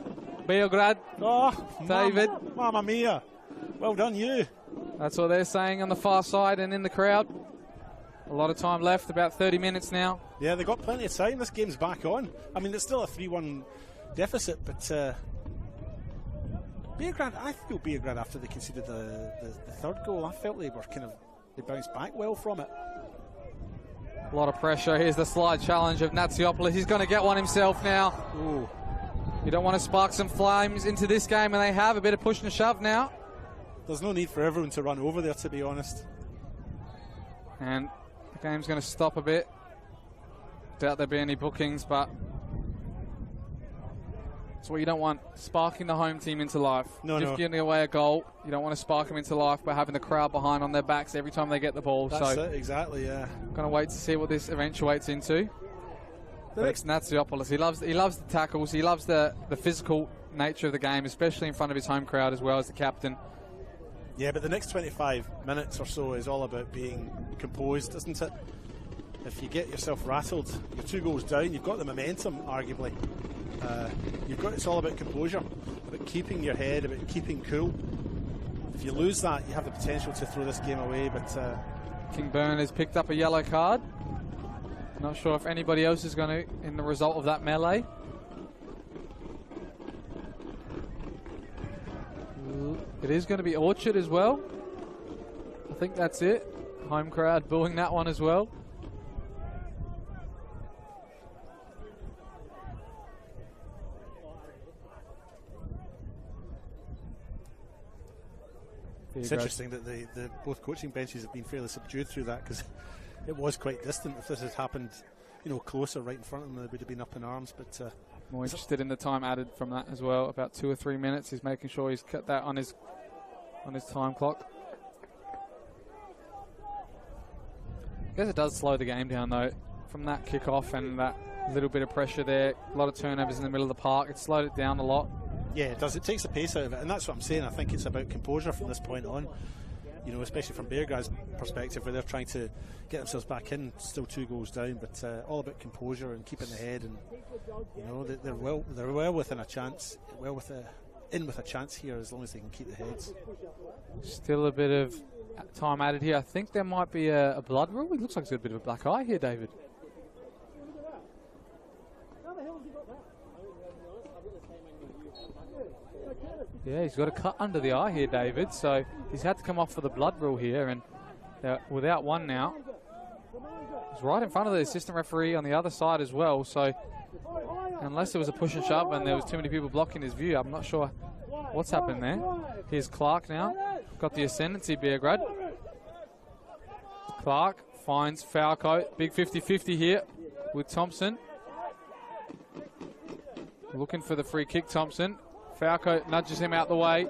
Beograd. Oh, David. Mamma mia. Well done, you. That's what they're saying on the far side and in the crowd. A lot of time left, about 30 minutes now. Yeah, they've got plenty of time. This game's back on. I mean, it's still a 3-1 deficit, but Beograd, I feel Beograd, after they conceded the third goal, I felt they bounced back well from it. A lot of pressure. Here's the slide challenge of Natsiopoulos. He's going to get one himself now. Ooh. You don't want to spark some flames into this game, and they have a bit of push and shove now. There's no need for everyone to run over there, to be honest. And the game's going to stop a bit. Doubt there'll be any bookings, but It's what you don't want, sparking the home team into life. No. Giving away a goal, you don't want to spark them into life by having the crowd behind on their backs every time they get the ball. That's it, exactly, yeah. Going to wait to see what this eventuates into. But it's Natsiopoulos. He loves the tackles. He loves the physical nature of the game, especially in front of his home crowd as well as the captain. Yeah, but the next 25 minutes or so is all about being composed, isn't it? If you get yourself rattled, you're 2 goals down, you've got the momentum, arguably. It's all about composure, about keeping your head, about keeping cool. If you lose that, you have the potential to throw this game away, but... Kingburn has picked up a yellow card. Not sure if anybody else is going to, in the result of that melee. It is going to be Orchard as well. I think that's it. Home crowd booing that one as well. It's interesting that the both coaching benches have been fairly subdued through that, because it was quite distant. If this had happened, closer right in front of them, they would have been up in arms. But more interested in the time added from that as well. About 2 or 3 minutes. He's making sure he's cut that on his time clock. I guess it does slow the game down though. From that kick-off and that little bit of pressure there, a lot of turnovers in the middle of the park. It slowed it down a lot. Yeah, it does. It takes the pace out of it, and that's what I'm saying. I think it's about composure from this point on. Especially from Beograd's perspective, where they're trying to get themselves back in, still 2 goals down, but all about composure and keeping the head. And they're well within a chance, in with a chance here, as long as they can keep the heads. Still a bit of time added here. I think there might be a blood rule. It looks like he's got a bit of a black eye here, David. Yeah, he's got a cut under the eye here, David, so he's had to come off for the blood rule here, and they're without one now. He's right in front of the assistant referee on the other side as well, so unless there was a push and shove and there was too many people blocking his view, I'm not sure what's happened there. Here's Clark now, got the ascendancy, Beograd. Clark finds Falco, big 50-50 here with Thompson. Looking for the free kick, Thompson. Falco nudges him out the way.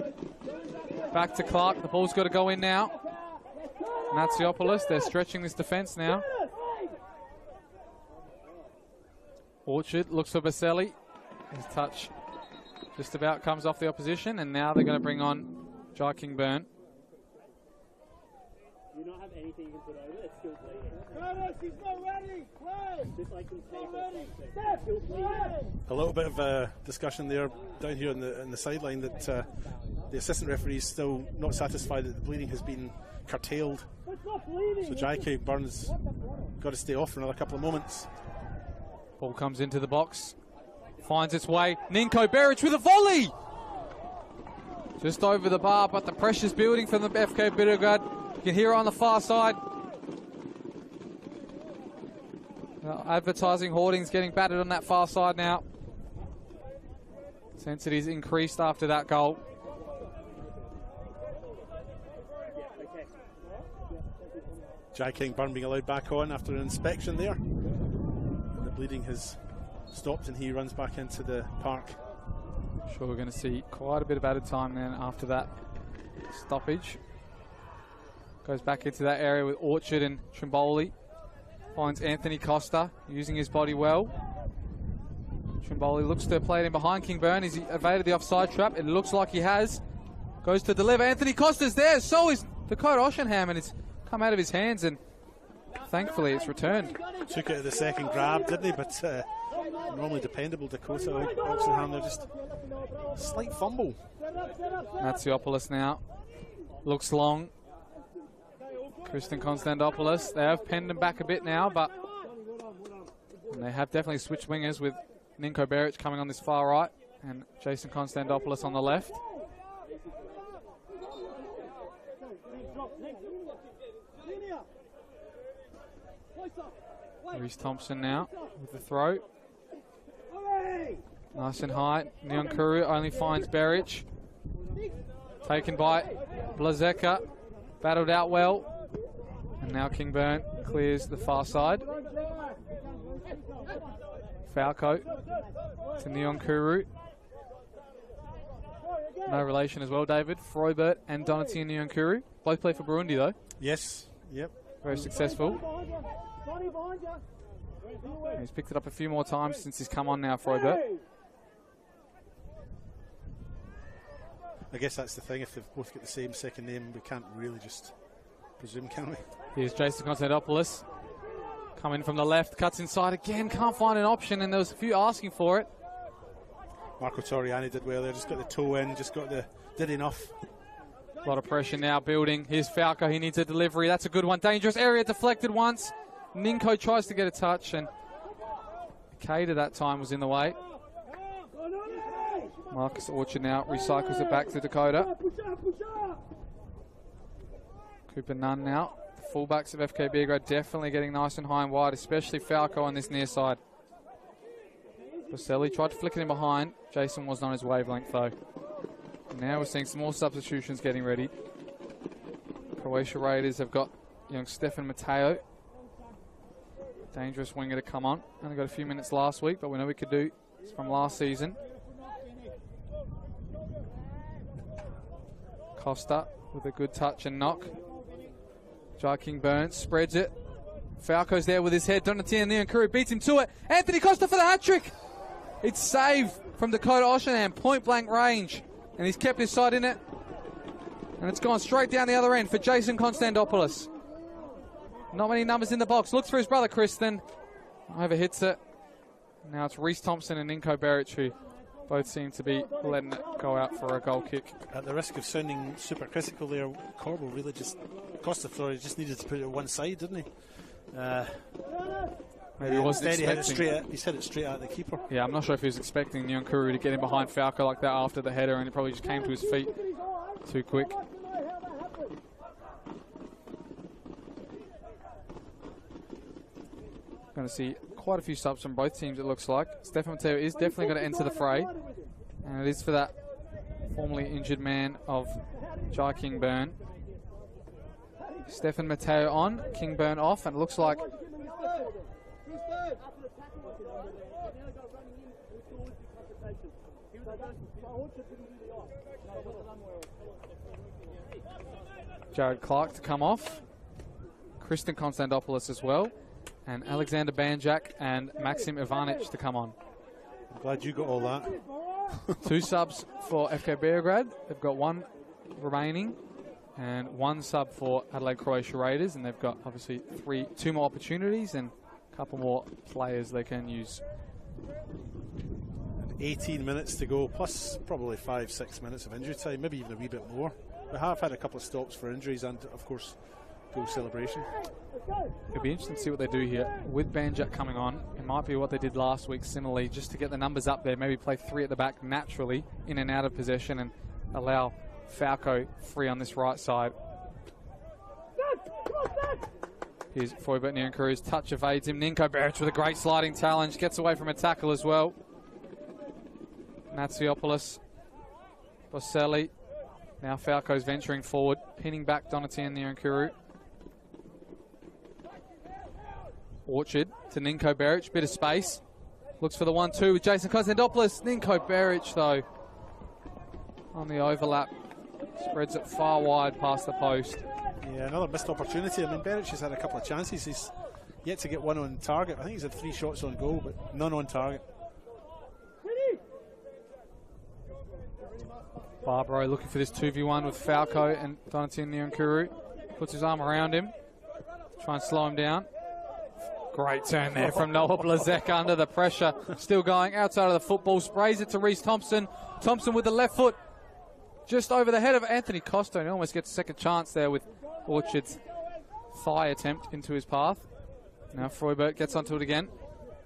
Back to Clark. The ball's got to go in now. Natsiopoulos, they're stretching this defence now. Orchard looks for Baselli. His touch just about comes off the opposition, and now they're going to bring on Jai Kingburn. You don't have anything you can put over it, it's still bleeding. She's not ready! Just like some tape or something. It's still bleeding. A little bit of discussion there down here in the sideline that the assistant referee is still not satisfied that the bleeding has been curtailed. So Jai Kingburn's got to stay off for another couple of moments. Ball comes into the box, finds its way. Ninko Beric with a volley! Just over the bar, but the pressure's building from the FK Beograd. You can hear it on the far side. Advertising hoardings getting battered on that far side now. Intensity's increased after that goal. Jai Kingburn being allowed back on after an inspection there. And the bleeding has stopped and he runs back into the park. Sure, we're going to see quite a bit of added time then after that stoppage. Goes back into that area with Orchard and Trimboli. Finds Anthony Costa using his body well. Trimboli looks to play it in behind Kingburn. Has he evaded the offside trap? It looks like he has. Goes to deliver. Anthony Costa's there. So is Dakota Oshenham, and it's come out of his hands, and thankfully it's returned. Took it at the second grab, didn't he? But normally dependable Dakota Oshenham there, just slight fumble. Natsiopoulos now looks long. Kristen Konstantopoulos, they have penned him back a bit now, but they have definitely switched wingers with Ninko Beric coming on this far right and Jason Konstantopoulos on the left. Reece Thompson now with the throw. Nice and high. Nyonkuru only finds Beric. Taken by Blazeka. Battled out well. And now Kingburn clears the far side. Falco to Nyonkuru. No relation as well, David. Freubert and Donatien Nyankuru. Both play for Burundi, though. Yes, yep. Very successful. He's picked it up a few more times since he's come on now, Freubert. I guess that's the thing. If they've both got the same second name, we can't really just presume, can we? Here's Jason Konstantopoulos. Coming from the left, cuts inside again. Can't find an option, and there was a few asking for it. Marco Torriani did well there. Just got the toe in, did enough. A lot of pressure now building. Here's Falco. He needs a delivery. That's a good one. Dangerous area, deflected once. Ninko tries to get a touch, and Cater that time was in the way. Marcus Orchard now recycles it back to Dakota. Cooper Nunn now. The fullbacks of FK Beograd definitely getting nice and high and wide, especially Falco on this near side. Boselli tried to flick it in behind. Jason wasn't on his wavelength though. And now we're seeing some more substitutions getting ready. Croatia Raiders have got young Stefan Mateo. Dangerous winger to come on. Only got a few minutes last week, but we know we could do. It's from last season. Costa with a good touch and knock. Jai King Burns spreads it. Falco's there with his head. Donatien Nyankuru beats him to it. Anthony Costa for the hat-trick. It's saved from Dakota Oshinam, point-blank range. And he's kept his side in it. And it's gone straight down the other end for Jason Konstantopoulos. Not many numbers in the box. Looks for his brother, Kristen. Overhits it. Now it's Reece Thompson and Ninko Beric who both seem to be letting it go out for a goal kick. At the risk of sounding super critical there, Corbell really Costa Flores just needed to put it at one side, didn't he? Maybe he wasn't expecting. He hit it straight at the keeper. Yeah, I'm not sure if he was expecting Nyankuru to get in behind Falco like that after the header, and it probably just came to his feet too quick. Going to see quite a few subs from both teams, it looks like. Stefan Mateo is definitely going to enter the fray, and it is for that formerly injured man of Jai King Burn. Stefan Mateo on, King Burn off, and it looks like Jared Clark to come off. Kristen Konstantopoulos as well. And Alexander Banjak and Maxim Ivanic to come on. I'm glad you got all that. 2 subs for FK Beograd. They've got 1 remaining and 1 sub for Adelaide Croatia Raiders, and they've got obviously 2 more opportunities and a couple more players they can use. 18 minutes to go, plus probably 5-6 minutes of injury time, maybe even a wee bit more. We have had a couple of stops for injuries and, of course, goal celebration. It'll be interesting to see what they do here. With Banjak coming on, it might be what they did last week similarly, just to get the numbers up there, maybe play 3 at the back naturally, in and out of possession, and allow Falco free on this right side. Here's Freubert Nyankuru's touch evades him. Ninko Beric with a great sliding challenge, gets away from a tackle as well. Natsiopoulos, Boselli. Now Falco's venturing forward, pinning back Donatien Nyankuru. Orchard to Ninko Beric, bit of space. Looks for the 1-2 with Jason Konstantopoulos. Ninko Beric, though, on the overlap, spreads it far wide past the post. Yeah, another missed opportunity. I mean, Beric has had a couple of chances. He's yet to get 1 on target. I think he's had 3 shots on goal, but none on target. Barbaro looking for this 2v1 with Falco and Donatien Nyankuru. Puts his arm around him, try and slow him down. Great turn there from Noah Blazek under the pressure. Still going outside of the football, sprays it to Reece Thompson. Thompson with the left foot just over the head of Anthony Costa, and he almost gets a second chance there with Orchard's thigh attempt into his path. Now Freubert gets onto it again.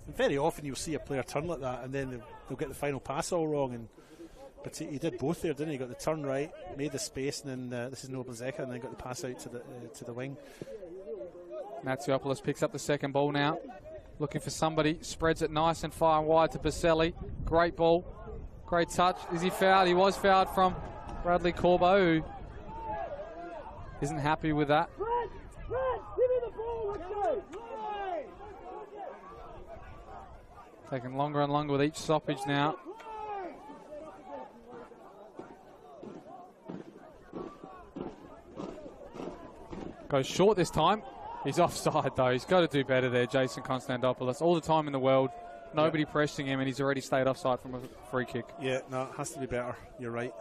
Very often you'll see a player turn like that and then they'll get the final pass all wrong, but he did both there, didn't he? He got the turn right, made the space, and then this is Noah Blazek, and then got the pass out to the wing. Natsiopoulos picks up the second ball now. Looking for somebody. Spreads it nice and far and wide to Boselli. Great ball. Great touch. Is he fouled? He was fouled from Bradley Corbo, who isn't happy with that. Taking longer and longer with each stoppage now. Goes short this time. He's offside though. He's got to do better there, Jason Konstantopoulos. All the time in the world. Nobody pressing him, and he's already stayed offside from a free kick. Yeah, no, it has to be better. You're right.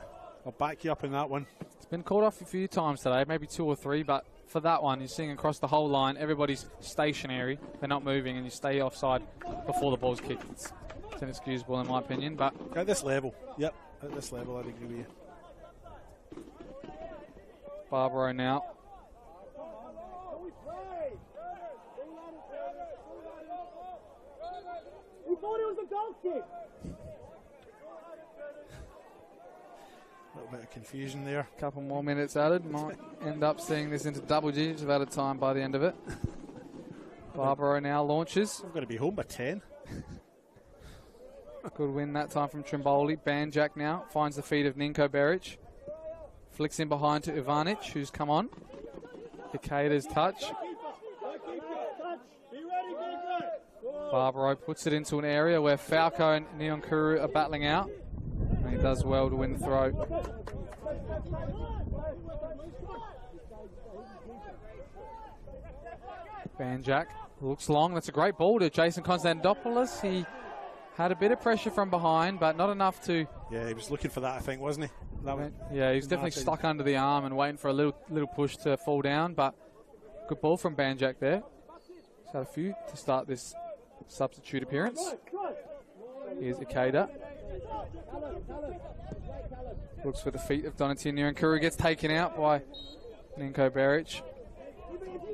I'll back you up in that one. It's been called off a few times today, maybe 2 or 3, but for that one, you're seeing across the whole line, everybody's stationary. They're not moving, and you stay offside before the ball's kicked. It's inexcusable in my opinion, but... At this level, yep, at this level, I'd agree with you. Barbaro now. We thought it was a goal kick. A little bit of confusion there. A couple more minutes added. Might end up seeing this into double digits of added time by the end of it. Barbaro now launches. We're going to be home by 10. Good win that time from Trimboli. Banjak now finds the feet of Ninko Beric. Flicks in behind to Ivanic, who's come on. Ikeda's touch. Barbaro puts it into an area where Falco and Nyonkuru are battling out. And he does well to win the throw. Banjak looks long. That's a great ball to Jason Konstantopoulos. He had a bit of pressure from behind, but not enough to... Yeah, he was looking for that, I think, wasn't he? Yeah, he was definitely stuck under the arm and waiting for a little push to fall down, but good ball from Banjak there. He's had a few to start this substitute appearance. Here's Ikeda. Looks for the feet of Donatien Nyonkuru. Gets taken out by Ninko Beric.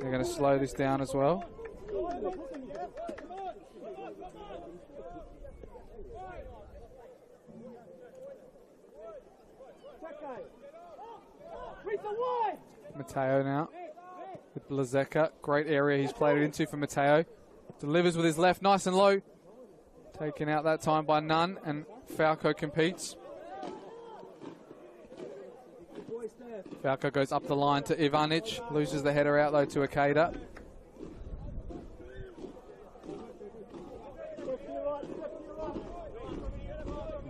They're going to slow this down as well. Mateo now with Blazeka. Great area he's played it into for Mateo. Delivers with his left, nice and low. Taken out that time by Nunn, and Falco competes. Falco goes up the line to Ivanic. Loses the header out though to Ikeda.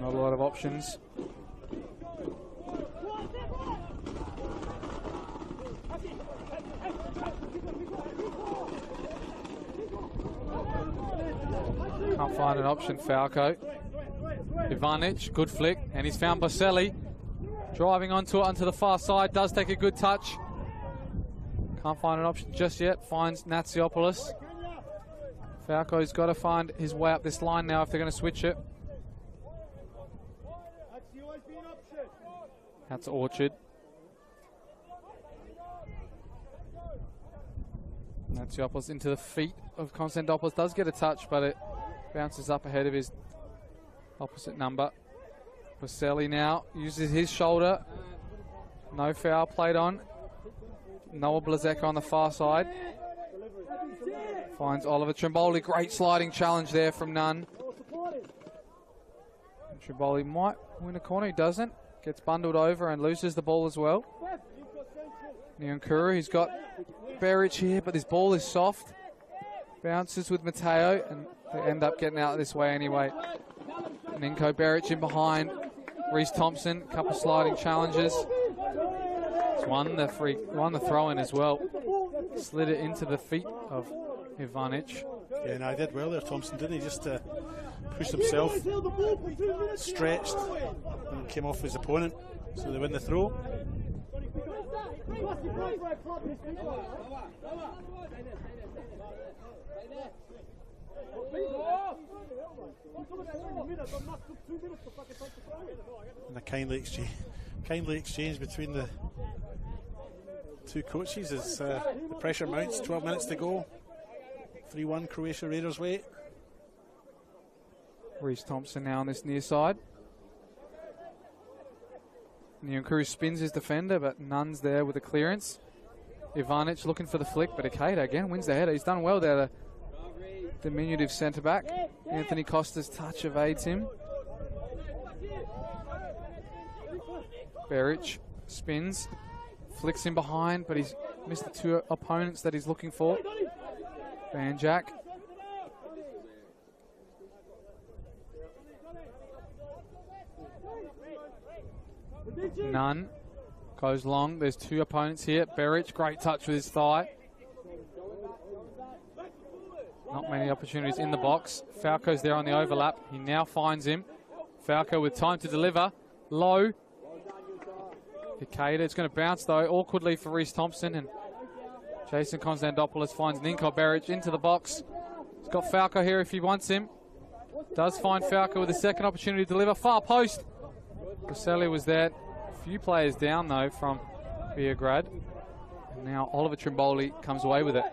Not a lot of options. Can't find an option, Falco. Ivanic, good flick, and he's found Boselli. Driving onto it, onto the far side, does take a good touch. Can't find an option just yet, finds Natsiopoulos. Falco's got to find his way up this line now if they're going to switch it. That's Orchard. Natsiopoulos into the feet of Konstantopoulos. Does get a touch, but it bounces up ahead of his opposite number. Boselli now uses his shoulder. No foul played on. Noah Blazeka on the far side. Finds Oliver Trimboli. Great sliding challenge there from Nunn. Trimboli might win a corner. He doesn't. Gets bundled over and loses the ball as well. Nyonkuru, he's got Beric here, but this ball is soft. Bounces with Mateo, and they end up getting out this way anyway. Ninko Beric in behind. Reese Thompson, couple sliding challenges. He's won the throw in as well. Slid it into the feet of Ivanic. Yeah, no, he did well there, Thompson, didn't he? Just pushed himself, stretched, and came off his opponent. So they win the throw. And a kindly exchange between the two coaches as the pressure mounts. 12 minutes to go. 3-1 Croatia Raiders way. Reese Thompson now on this near side. Nyonkuru spins his defender, but Nunn's there with the clearance. Ivanic looking for the flick, but Ikeda again wins the header. He's done well there, the diminutive centre-back. Anthony Costa's touch evades him. Beric spins, flicks in behind, but he's missed the two opponents that he's looking for. Banjak. Nunn Goes long. There's two opponents here. Beric, great touch with his thigh. Not many opportunities in the box. Falco's there on the overlap. He now finds him. Falco with time to deliver. Low. Ikeda, it's going to bounce though, awkwardly for Reece Thompson, and Jason Konstantopoulos finds Ninko Beric into the box. He's got Falco here if he wants him. Does find Falco with a second opportunity to deliver. Far post. Roselli was there. A few players down though from Beograd. And now Oliver Trimboli comes away with it.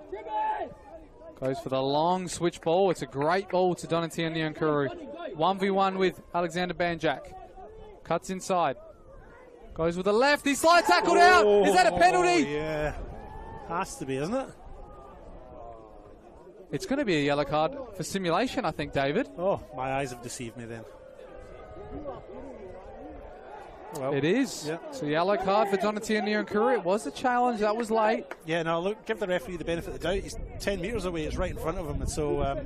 Goes for the long switch ball. It's a great ball to Donatien Nyankuru. 1v1 with Alexander Banjak. Cuts inside. Goes with the left. He slide tackled out. Is that a penalty? Yeah. Has to be, isn't it? It's going to be a yellow card for simulation, I think, David. Oh, my eyes have deceived me then. Well, it is. Yeah. So yellow card for Donatien Nyankuru. It was a challenge. That was late. Yeah, no, look, give the referee the benefit of the doubt. He's 10 metres away. It's right in front of him. And so,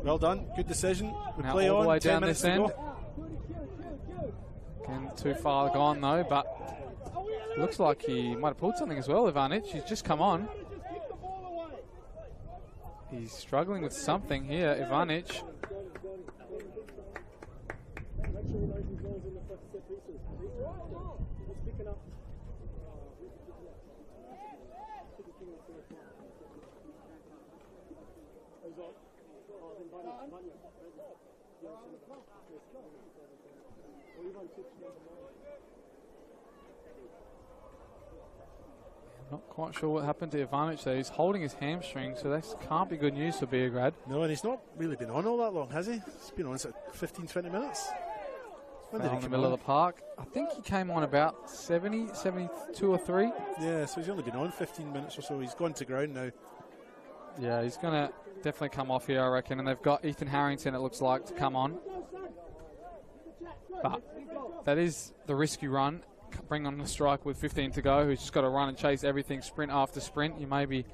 well done. Good decision. We now play all on. the way 10 down minutes this to end. go. Again, too far gone, though. But looks like he might have pulled something as well, Ivanic. He's just come on. He's struggling with something here, Ivanic. Not quite sure what happened to Ivanic there. He's holding his hamstring, so that can't be good news for Beograd. No, and he's not really been on all that long, has he? He's been on 15, 20 minutes. When did he In the come middle on? of the park. I think he came on about 70, 72 or 3. Yeah, so he's only been on 15 minutes or so. He's gone to ground now. Yeah, he's going to definitely come off here, I reckon. And they've got Ethan Harrington, it looks like, to come on. But that is the risk you run. Bring on the strike with 15 to go, who's just got to run and chase everything sprint after sprint. You may be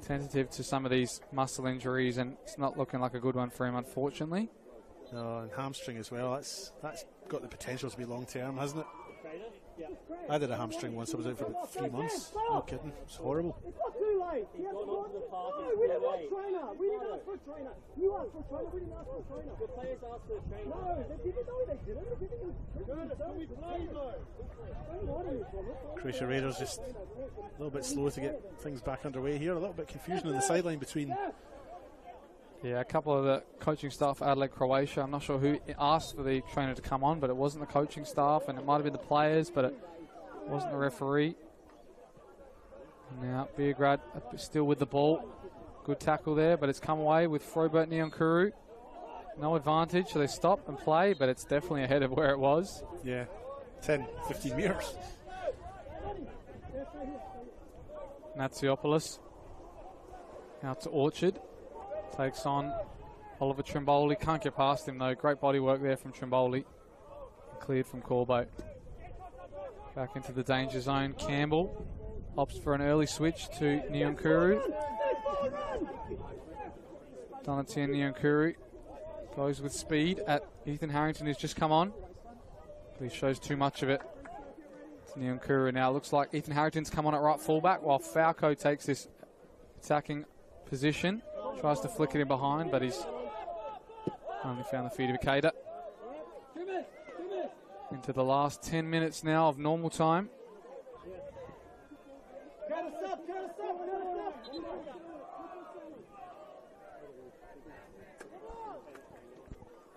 tentative to some of these muscle injuries, and it's not looking like a good one for him, unfortunately. No, and hamstring as well. That's got the potential to be long term, hasn't it? I did a hamstring once. I was out for about 3 months. No kidding. It's horrible. It's not too late. He's gone onto the park. No, we didn't ask for a trainer. We didn't ask for a trainer. You asked for a trainer. We didn't ask for a trainer. The players asked for a trainer. No, they didn't. No, they didn't. They didn't. Croatia Raiders just a little bit slow to get things back underway here. A little bit confusion on the sideline between. Yeah, a couple of the coaching staff at Adelaide, Croatia. I'm not sure who asked for the trainer to come on, but it wasn't the coaching staff, and it might have been the players, but it wasn't the referee. Now Beograd still with the ball. Good tackle there, but it's come away with Frobert Nyankuru. No advantage, so they stop and play, but it's definitely ahead of where it was. Yeah, 10, 15 metres. Natsiopoulos out to Orchard. Takes on Oliver Trimboli. Can't get past him though. Great body work there from Trimboli. Cleared from Corbo. Back into the danger zone. Campbell opts for an early switch to Nyankuru. Donatien Nyankuru goes with speed at Ethan Harrington, who's just come on. But he shows too much of it to Nyankuru now. Looks like Ethan Harrington's come on at right fullback while Falco takes this attacking position. Tries to flick it in behind, but he's only found the feet of Ikeda. Into the last 10 minutes now of normal time.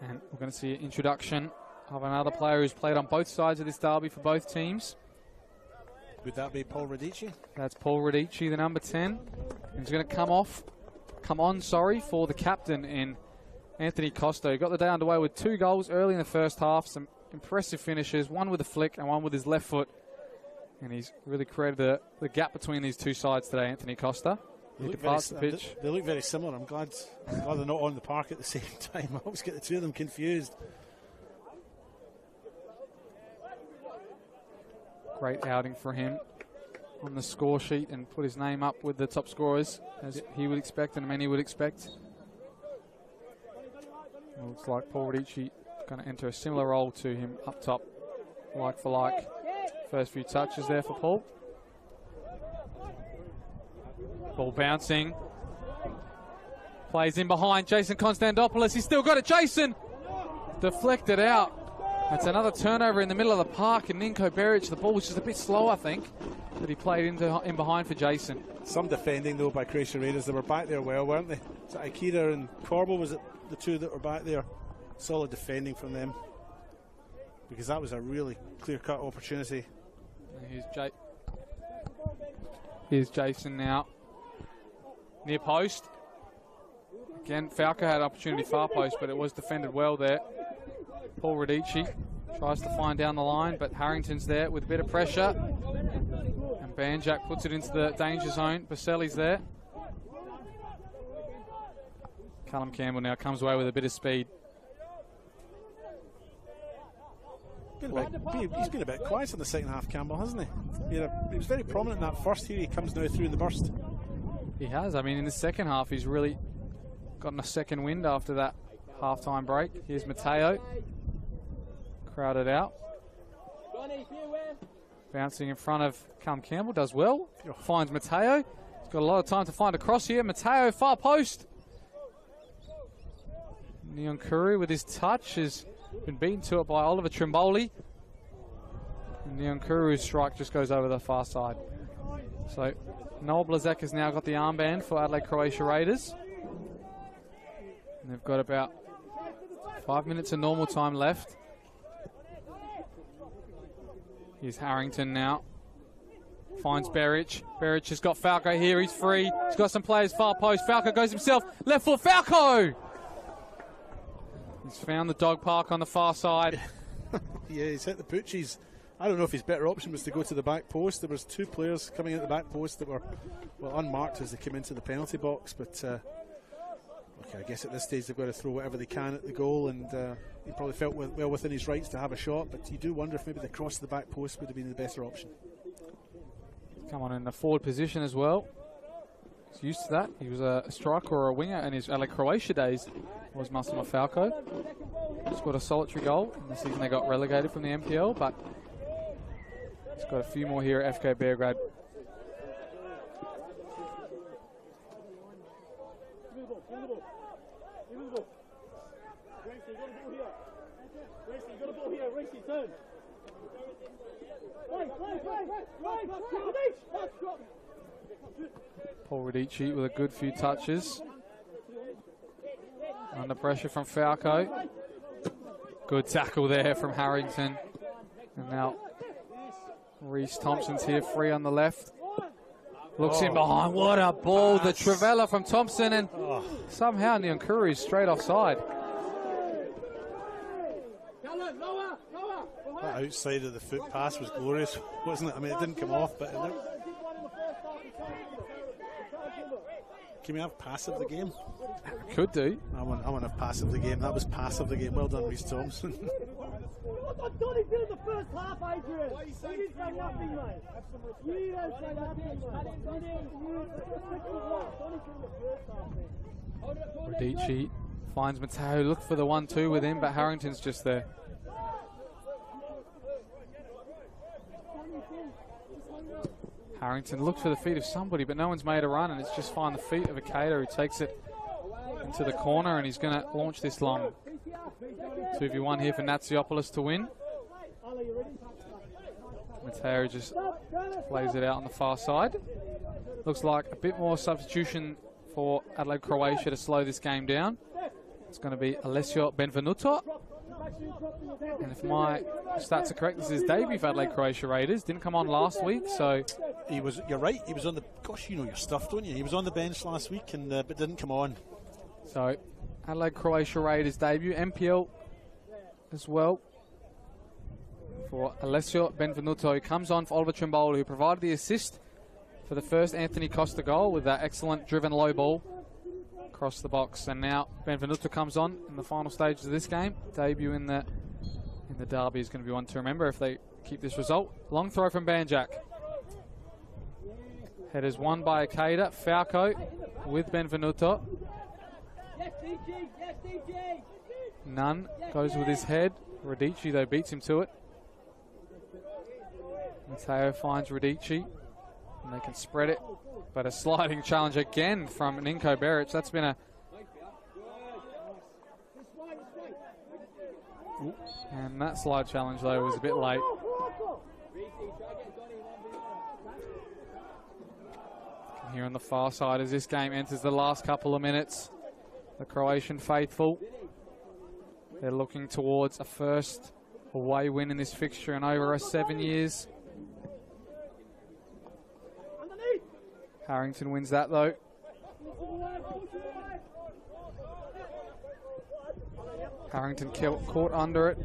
And we're going to see an introduction of another player who's played on both sides of this derby for both teams. Would that be Paul Radici? That's Paul Radici, the number 10. And he's going to come on, for the captain in Anthony Costa. He got the day underway with 2 goals early in the first half. Some impressive finishes, one with a flick and one with his left foot. And he's really created the gap between these two sides today, Anthony Costa. He departs the pitch. They look very similar. I'm glad they're not on the park at the same time. I always get the two of them confused. Great outing for him on the score sheet and put his name up with the top scorers, as he would expect and many would expect. Looks like Paul Radici going to enter a similar role to him up top, like for like. First few touches there for Paul. Ball bouncing. Plays in behind Jason Konstantopoulos. He's still got it. Jason deflected out. That's another turnover in the middle of the park. And Ninko Beric, the ball was just a bit slow, I think, that he played in behind for Jason. Some defending, though, by Croatia Raiders. They were back there well, weren't they? So Akira and Corbel, was it the two that were back there? Solid defending from them. Because that was a really clear-cut opportunity. Here's Jason now. Near post. Again, Falco had opportunity far post, but it was defended well there. Paul Radici tries to find down the line, but Harrington's there with a bit of pressure. And Banjak puts it into the danger zone. Baselli's there. Callum Campbell now comes away with a bit of speed. He's been a bit quiet in the second half, Campbell, hasn't he? He was very prominent in that first. Here he comes now through in the burst. He has. I mean, in the second half, he's really gotten a second wind after that half-time break. Here's Matteo. Crowded out. Bouncing in front of Callum Campbell. Does well. Finds Matteo. He's got a lot of time to find a cross here. Matteo, far post. Nyonkuru with his touch has been beaten to it by Oliver Trimboli. And Nyankuru's strike just goes over the far side. So Noel Blazek has now got the armband for Adelaide Croatia Raiders. And they've got about 5 minutes of normal time left. Here's Harrington now. Finds Beric. Beric has got Falco here. He's free. He's got some players far post. Falco goes himself. Left foot. Falco! He's found the dog park on the far side. Yeah, he's hit the poochies. I don't know if his better option was to go to the back post. There was two players coming out the back post that were unmarked as they came into the penalty box. But okay, I guess at this stage they've got to throw whatever they can at the goal, and he probably felt well within his rights to have a shot. But you do wonder if maybe the cross to the back post would have been the better option. Come on in the forward position as well. He's used to that. He was a striker or a winger in his Adelaide Croatia days. Was Massimo Falco. Scored a solitary goal in the season they got relegated from the NPL, but he's got a few more here at FK Beograd. Paul Radici with a good few touches. Under pressure from Falco. Good tackle there from Harrington. And now Reece Thompson's here free on the left. Looks in behind. What a ball. The Trivela from Thompson, and somehow Nyankuru is straight offside. That outside of the foot pass was glorious, wasn't it? I mean, it didn't come off, but it looked... Can we have passive the game? Could do. I want to have passive the game. That was passive the game. Well done, Reece Thompson. Don't even do the first half, Adrian. You didn't say nothing, mate. You didn't say nothing, mate. Radici finds Matteo. Look for the 1-2 with him, but Harrington's just there. Harrington looked for the feet of somebody, but no one's made a run, and it's just find the feet of Akeda, who takes it into the corner, and he's going to launch this long. 2v1 here for Natsiopoulos to win. Matteo just plays it out on the far side. Looks like a bit more substitution for Adelaide Croatia to slow this game down. It's going to be Alessio Benvenuto. And if my stats are correct, this is his debut for Adelaide Croatia Raiders. Didn't come on last week, so... You're right, he was on the... Gosh, you know your stuff, don't you? He was on the bench last week, and but didn't come on. So, Adelaide Croatia Raiders debut. NPL as well for Alessio Benvenuto. He comes on for Oliver Trimboli, who provided the assist for the first Anthony Costa goal with that excellent driven low ball across the box. And now Benvenuto comes on in the final stages of this game. Debut in the derby is going to be one to remember if they keep this result. Long throw from Banjak. Headers won by Akeda. Falco with Benvenuto. Nunn goes with his head. Radici, though, beats him to it. Matteo finds Radici, and they can spread it. But a sliding challenge again from Ninko Beric. That's been a... And that slide challenge, though, was a bit late. Here on the far side as this game enters the last couple of minutes. The Croatian faithful, they're looking towards a first away win in this fixture in over 7 years. Harrington wins that, though. Harrington caught under it.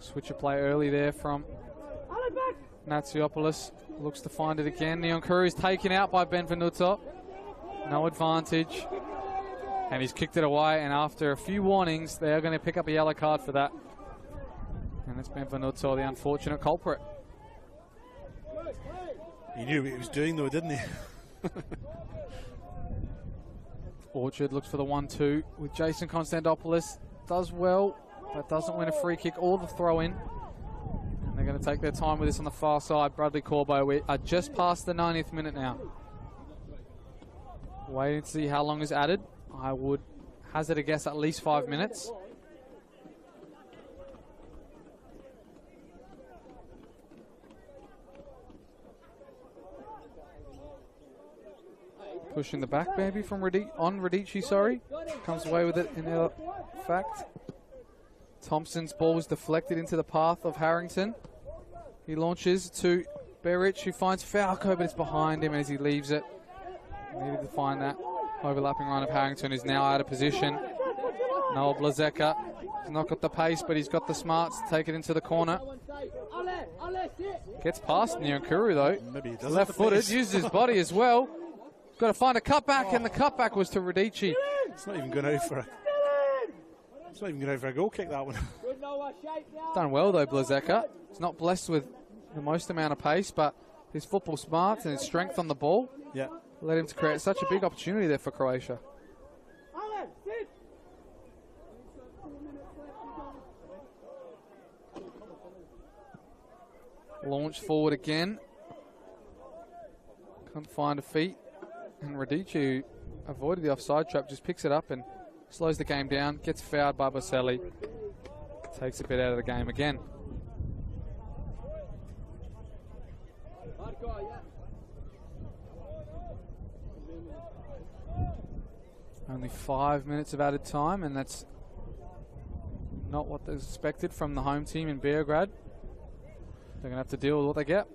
Switch of play early there from Natsiopoulos. Looks to find it again. Nyonkuru is taken out by Benvenuto. No advantage. And he's kicked it away, and after a few warnings, they are going to pick up a yellow card for that. And it's Benvenuto, the unfortunate culprit. He knew what he was doing, though, didn't he? Orchard looks for the 1-2 with Jason Konstantopoulos. Does well, but doesn't win a free kick or the throw-in. And they're going to take their time with this on the far side. Bradley Corbo, we are just past the 90th minute now. Waiting to see how long is added. I would hazard a guess at least 5 minutes. Pushing the back, maybe, from Radici, sorry. Comes away with it in fact. Thompson's ball was deflected into the path of Harrington. He launches to Beric, who finds Falco, but it's behind him as he leaves it. Needed to find that overlapping run of Harrington, is now out of position. Noel Blazeka has not got the pace, but he's got the smarts to take it into the corner. Gets past Nyonkuru, though. Maybe he does. Left-footed, uses his body as well. Got to find a cutback, and the cutback was to Radici. It's not even going out for a... It's not even going out for a goal kick, that one. Done well, though, Blazeka. He's not blessed with the most amount of pace, but his football smarts and his strength on the ball led him to create such a big opportunity there for Croatia. Launch forward again. Can't find a feet. And Radici, who avoided the offside trap, just picks it up and slows the game down. Gets fouled by Boselli. Takes a bit out of the game again. Only 5 minutes of added time, and that's not what is expected from the home team in Beograd. They're going to have to deal with what they get.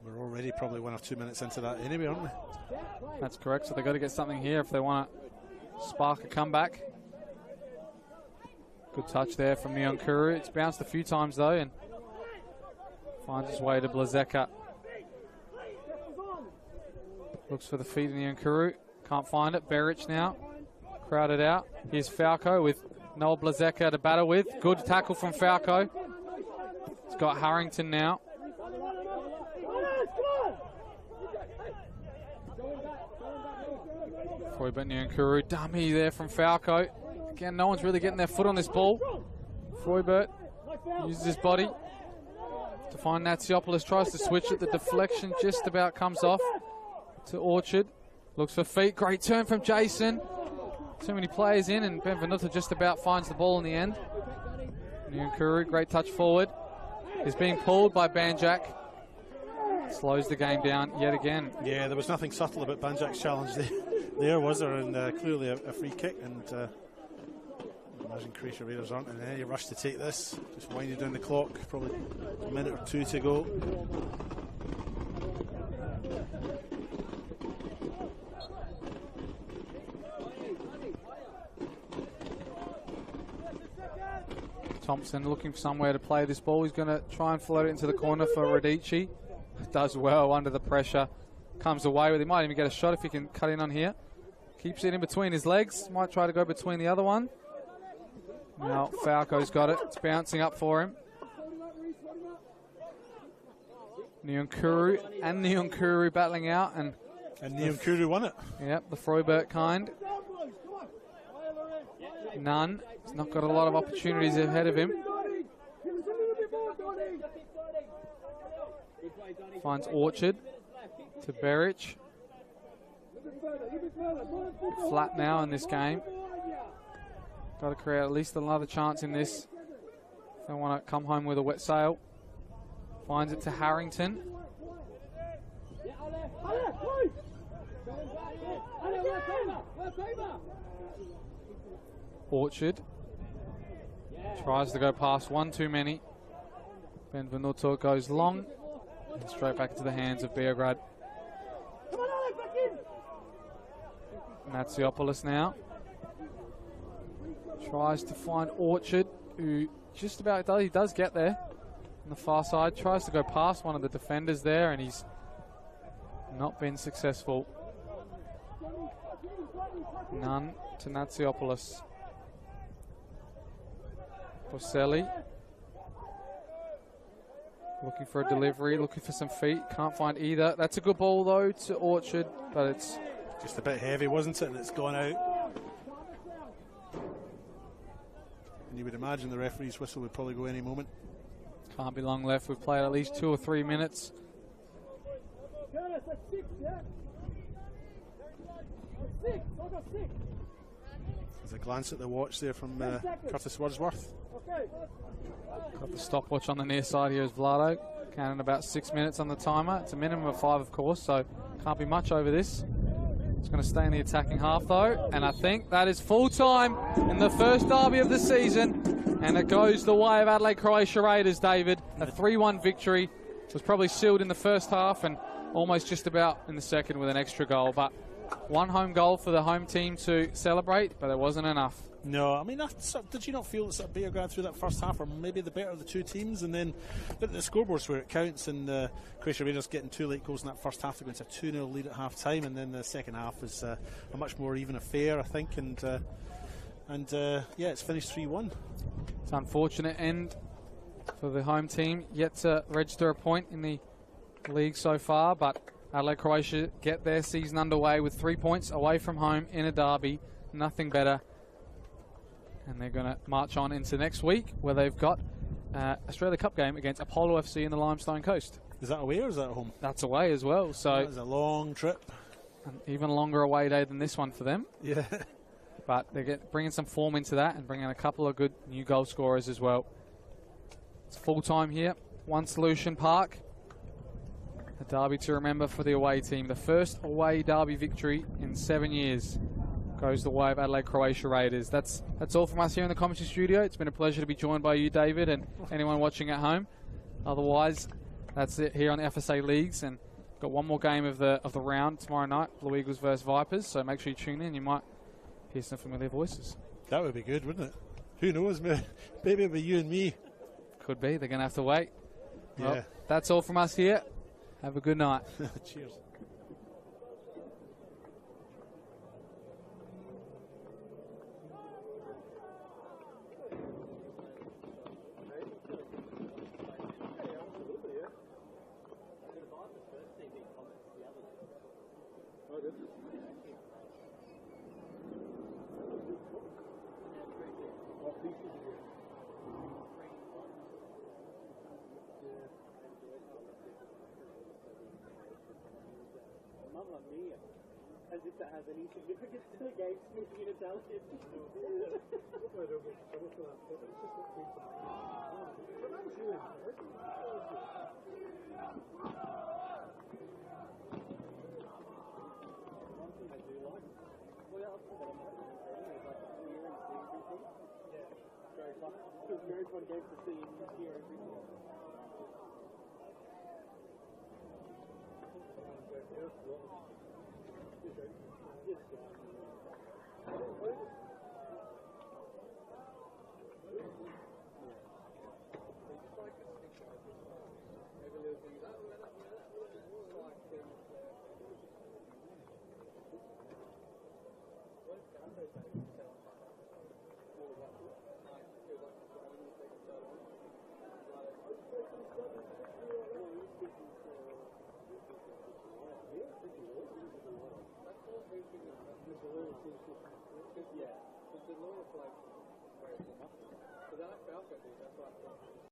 We're already probably 1 or 2 minutes into that anyway, aren't we? That's correct, so they've got to get something here if they want to spark a comeback. Good touch there from Nyonkuru. It's bounced a few times, though, and finds his way to Blazeka. Looks for the feet of Nyonkuru. Can't find it. Beric now. Crowded out. Here's Falco with Noel Blazeka to battle with. Good tackle from Falco. He's got Harrington now. But Nyonkuru, dummy there from Falco. Again, no one's really getting their foot on this ball. Freubert uses his body to find Natsiopoulos, tries to switch it. The deflection just about comes off to Orchard. Looks for feet. Great turn from Jason. Too many players in, and Benvenuto just about finds the ball in the end. Nyonkuru, great touch forward. Is being pulled by Banjak. Slows the game down yet again. Yeah, there was nothing subtle about Banjak's challenge there, was there? And clearly a free kick, and imagine Croatia Raiders aren't in any rush to take this. Just winding down the clock, probably a minute or two to go. Thompson looking for somewhere to play this ball. He's going to try and float it into the corner for Radici. Does well under the pressure. Comes away with it. Might even get a shot if he can cut in on here. Keeps it in between his legs. Might try to go between the other one. Now Falco's got it. It's bouncing up for him. Nyonkuru battling out. And Nyonkuru won it. Yep, the Freubert kind. None. He's not got a lot of opportunities ahead of him. Finds Orchard to Berich. Flat now in this game. Got to create at least another chance in this. They want to come home with a wet sail. Finds it to Harrington. Orchard tries to go past one too many. Benvenuto goes long and straight back into the hands of Beograd. Natsiopoulos now tries to find Orchard, who just about does. He does get there on the far side. Tries to go past one of the defenders there, and he's not been successful. None to Natsiopoulos. Boselli looking for a delivery, looking for some feet. Can't find either. That's a good ball though to Orchard, but it's just a bit heavy, wasn't it? And it's gone out. And you would imagine the referee's whistle would probably go any moment. Can't be long left. We've played at least 2 or 3 minutes. There's a glance at the watch there from Curtis Wordsworth. Got the stopwatch on the near side here is Vlado. Counting about 6 minutes on the timer. It's a minimum of 5, of course, so can't be much over this. It's going to stay in the attacking half, though, and I think that is full time in the first derby of the season, and it goes the way of Adelaide Croatia Raiders, David. A 3-1 victory. Was probably sealed in the first half and almost just about in the second with an extra goal, but one home goal for the home team to celebrate, but it wasn't enough. No, I mean, did you not feel that sort of Beograd through that first half, or maybe the better of the two teams, and then the scoreboard's where it counts, and Croatia Raiders getting 2 late goals in that first half to go into a 2-0 lead at half time, and then the second half was a much more even affair, I think, and yeah, it's finished 3-1. It's an unfortunate end for the home team, yet to register a point in the league so far, but Adelaide Croatia get their season underway with 3 points away from home in a derby, nothing better. And they're going to march on into next week, where they've got Australia Cup game against Apollo FC in the Limestone Coast. Is that away or is that at home? That's away as well. So that is a long trip. An even longer away day than this one for them. Yeah. But they're bringing some form into that and bringing a couple of good new goal scorers as well. It's full time here. One Solution Park. A derby to remember for the away team. The first away derby victory in 7 years. Goes the way of Adelaide Croatia Raiders. That's all from us here in the commentary studio. It's been a pleasure to be joined by you, David, and anyone watching at home. Otherwise, that's it here on the FSA Leagues, and got one more game of the round tomorrow night, Blue Eagles versus Vipers. So make sure you tune in. You might hear some familiar voices. That would be good, wouldn't it? Who knows? Maybe it'll be you and me. Could be. They're going to have to wait. Yeah. Well, that's all from us here. Have a good night. Cheers. Mamma mia. As if that has any significance to the game, speaking in Italian. Very fun game to see and hear everything. Yeah. The law of like where it's enough. Because I felt it, that's what I thought.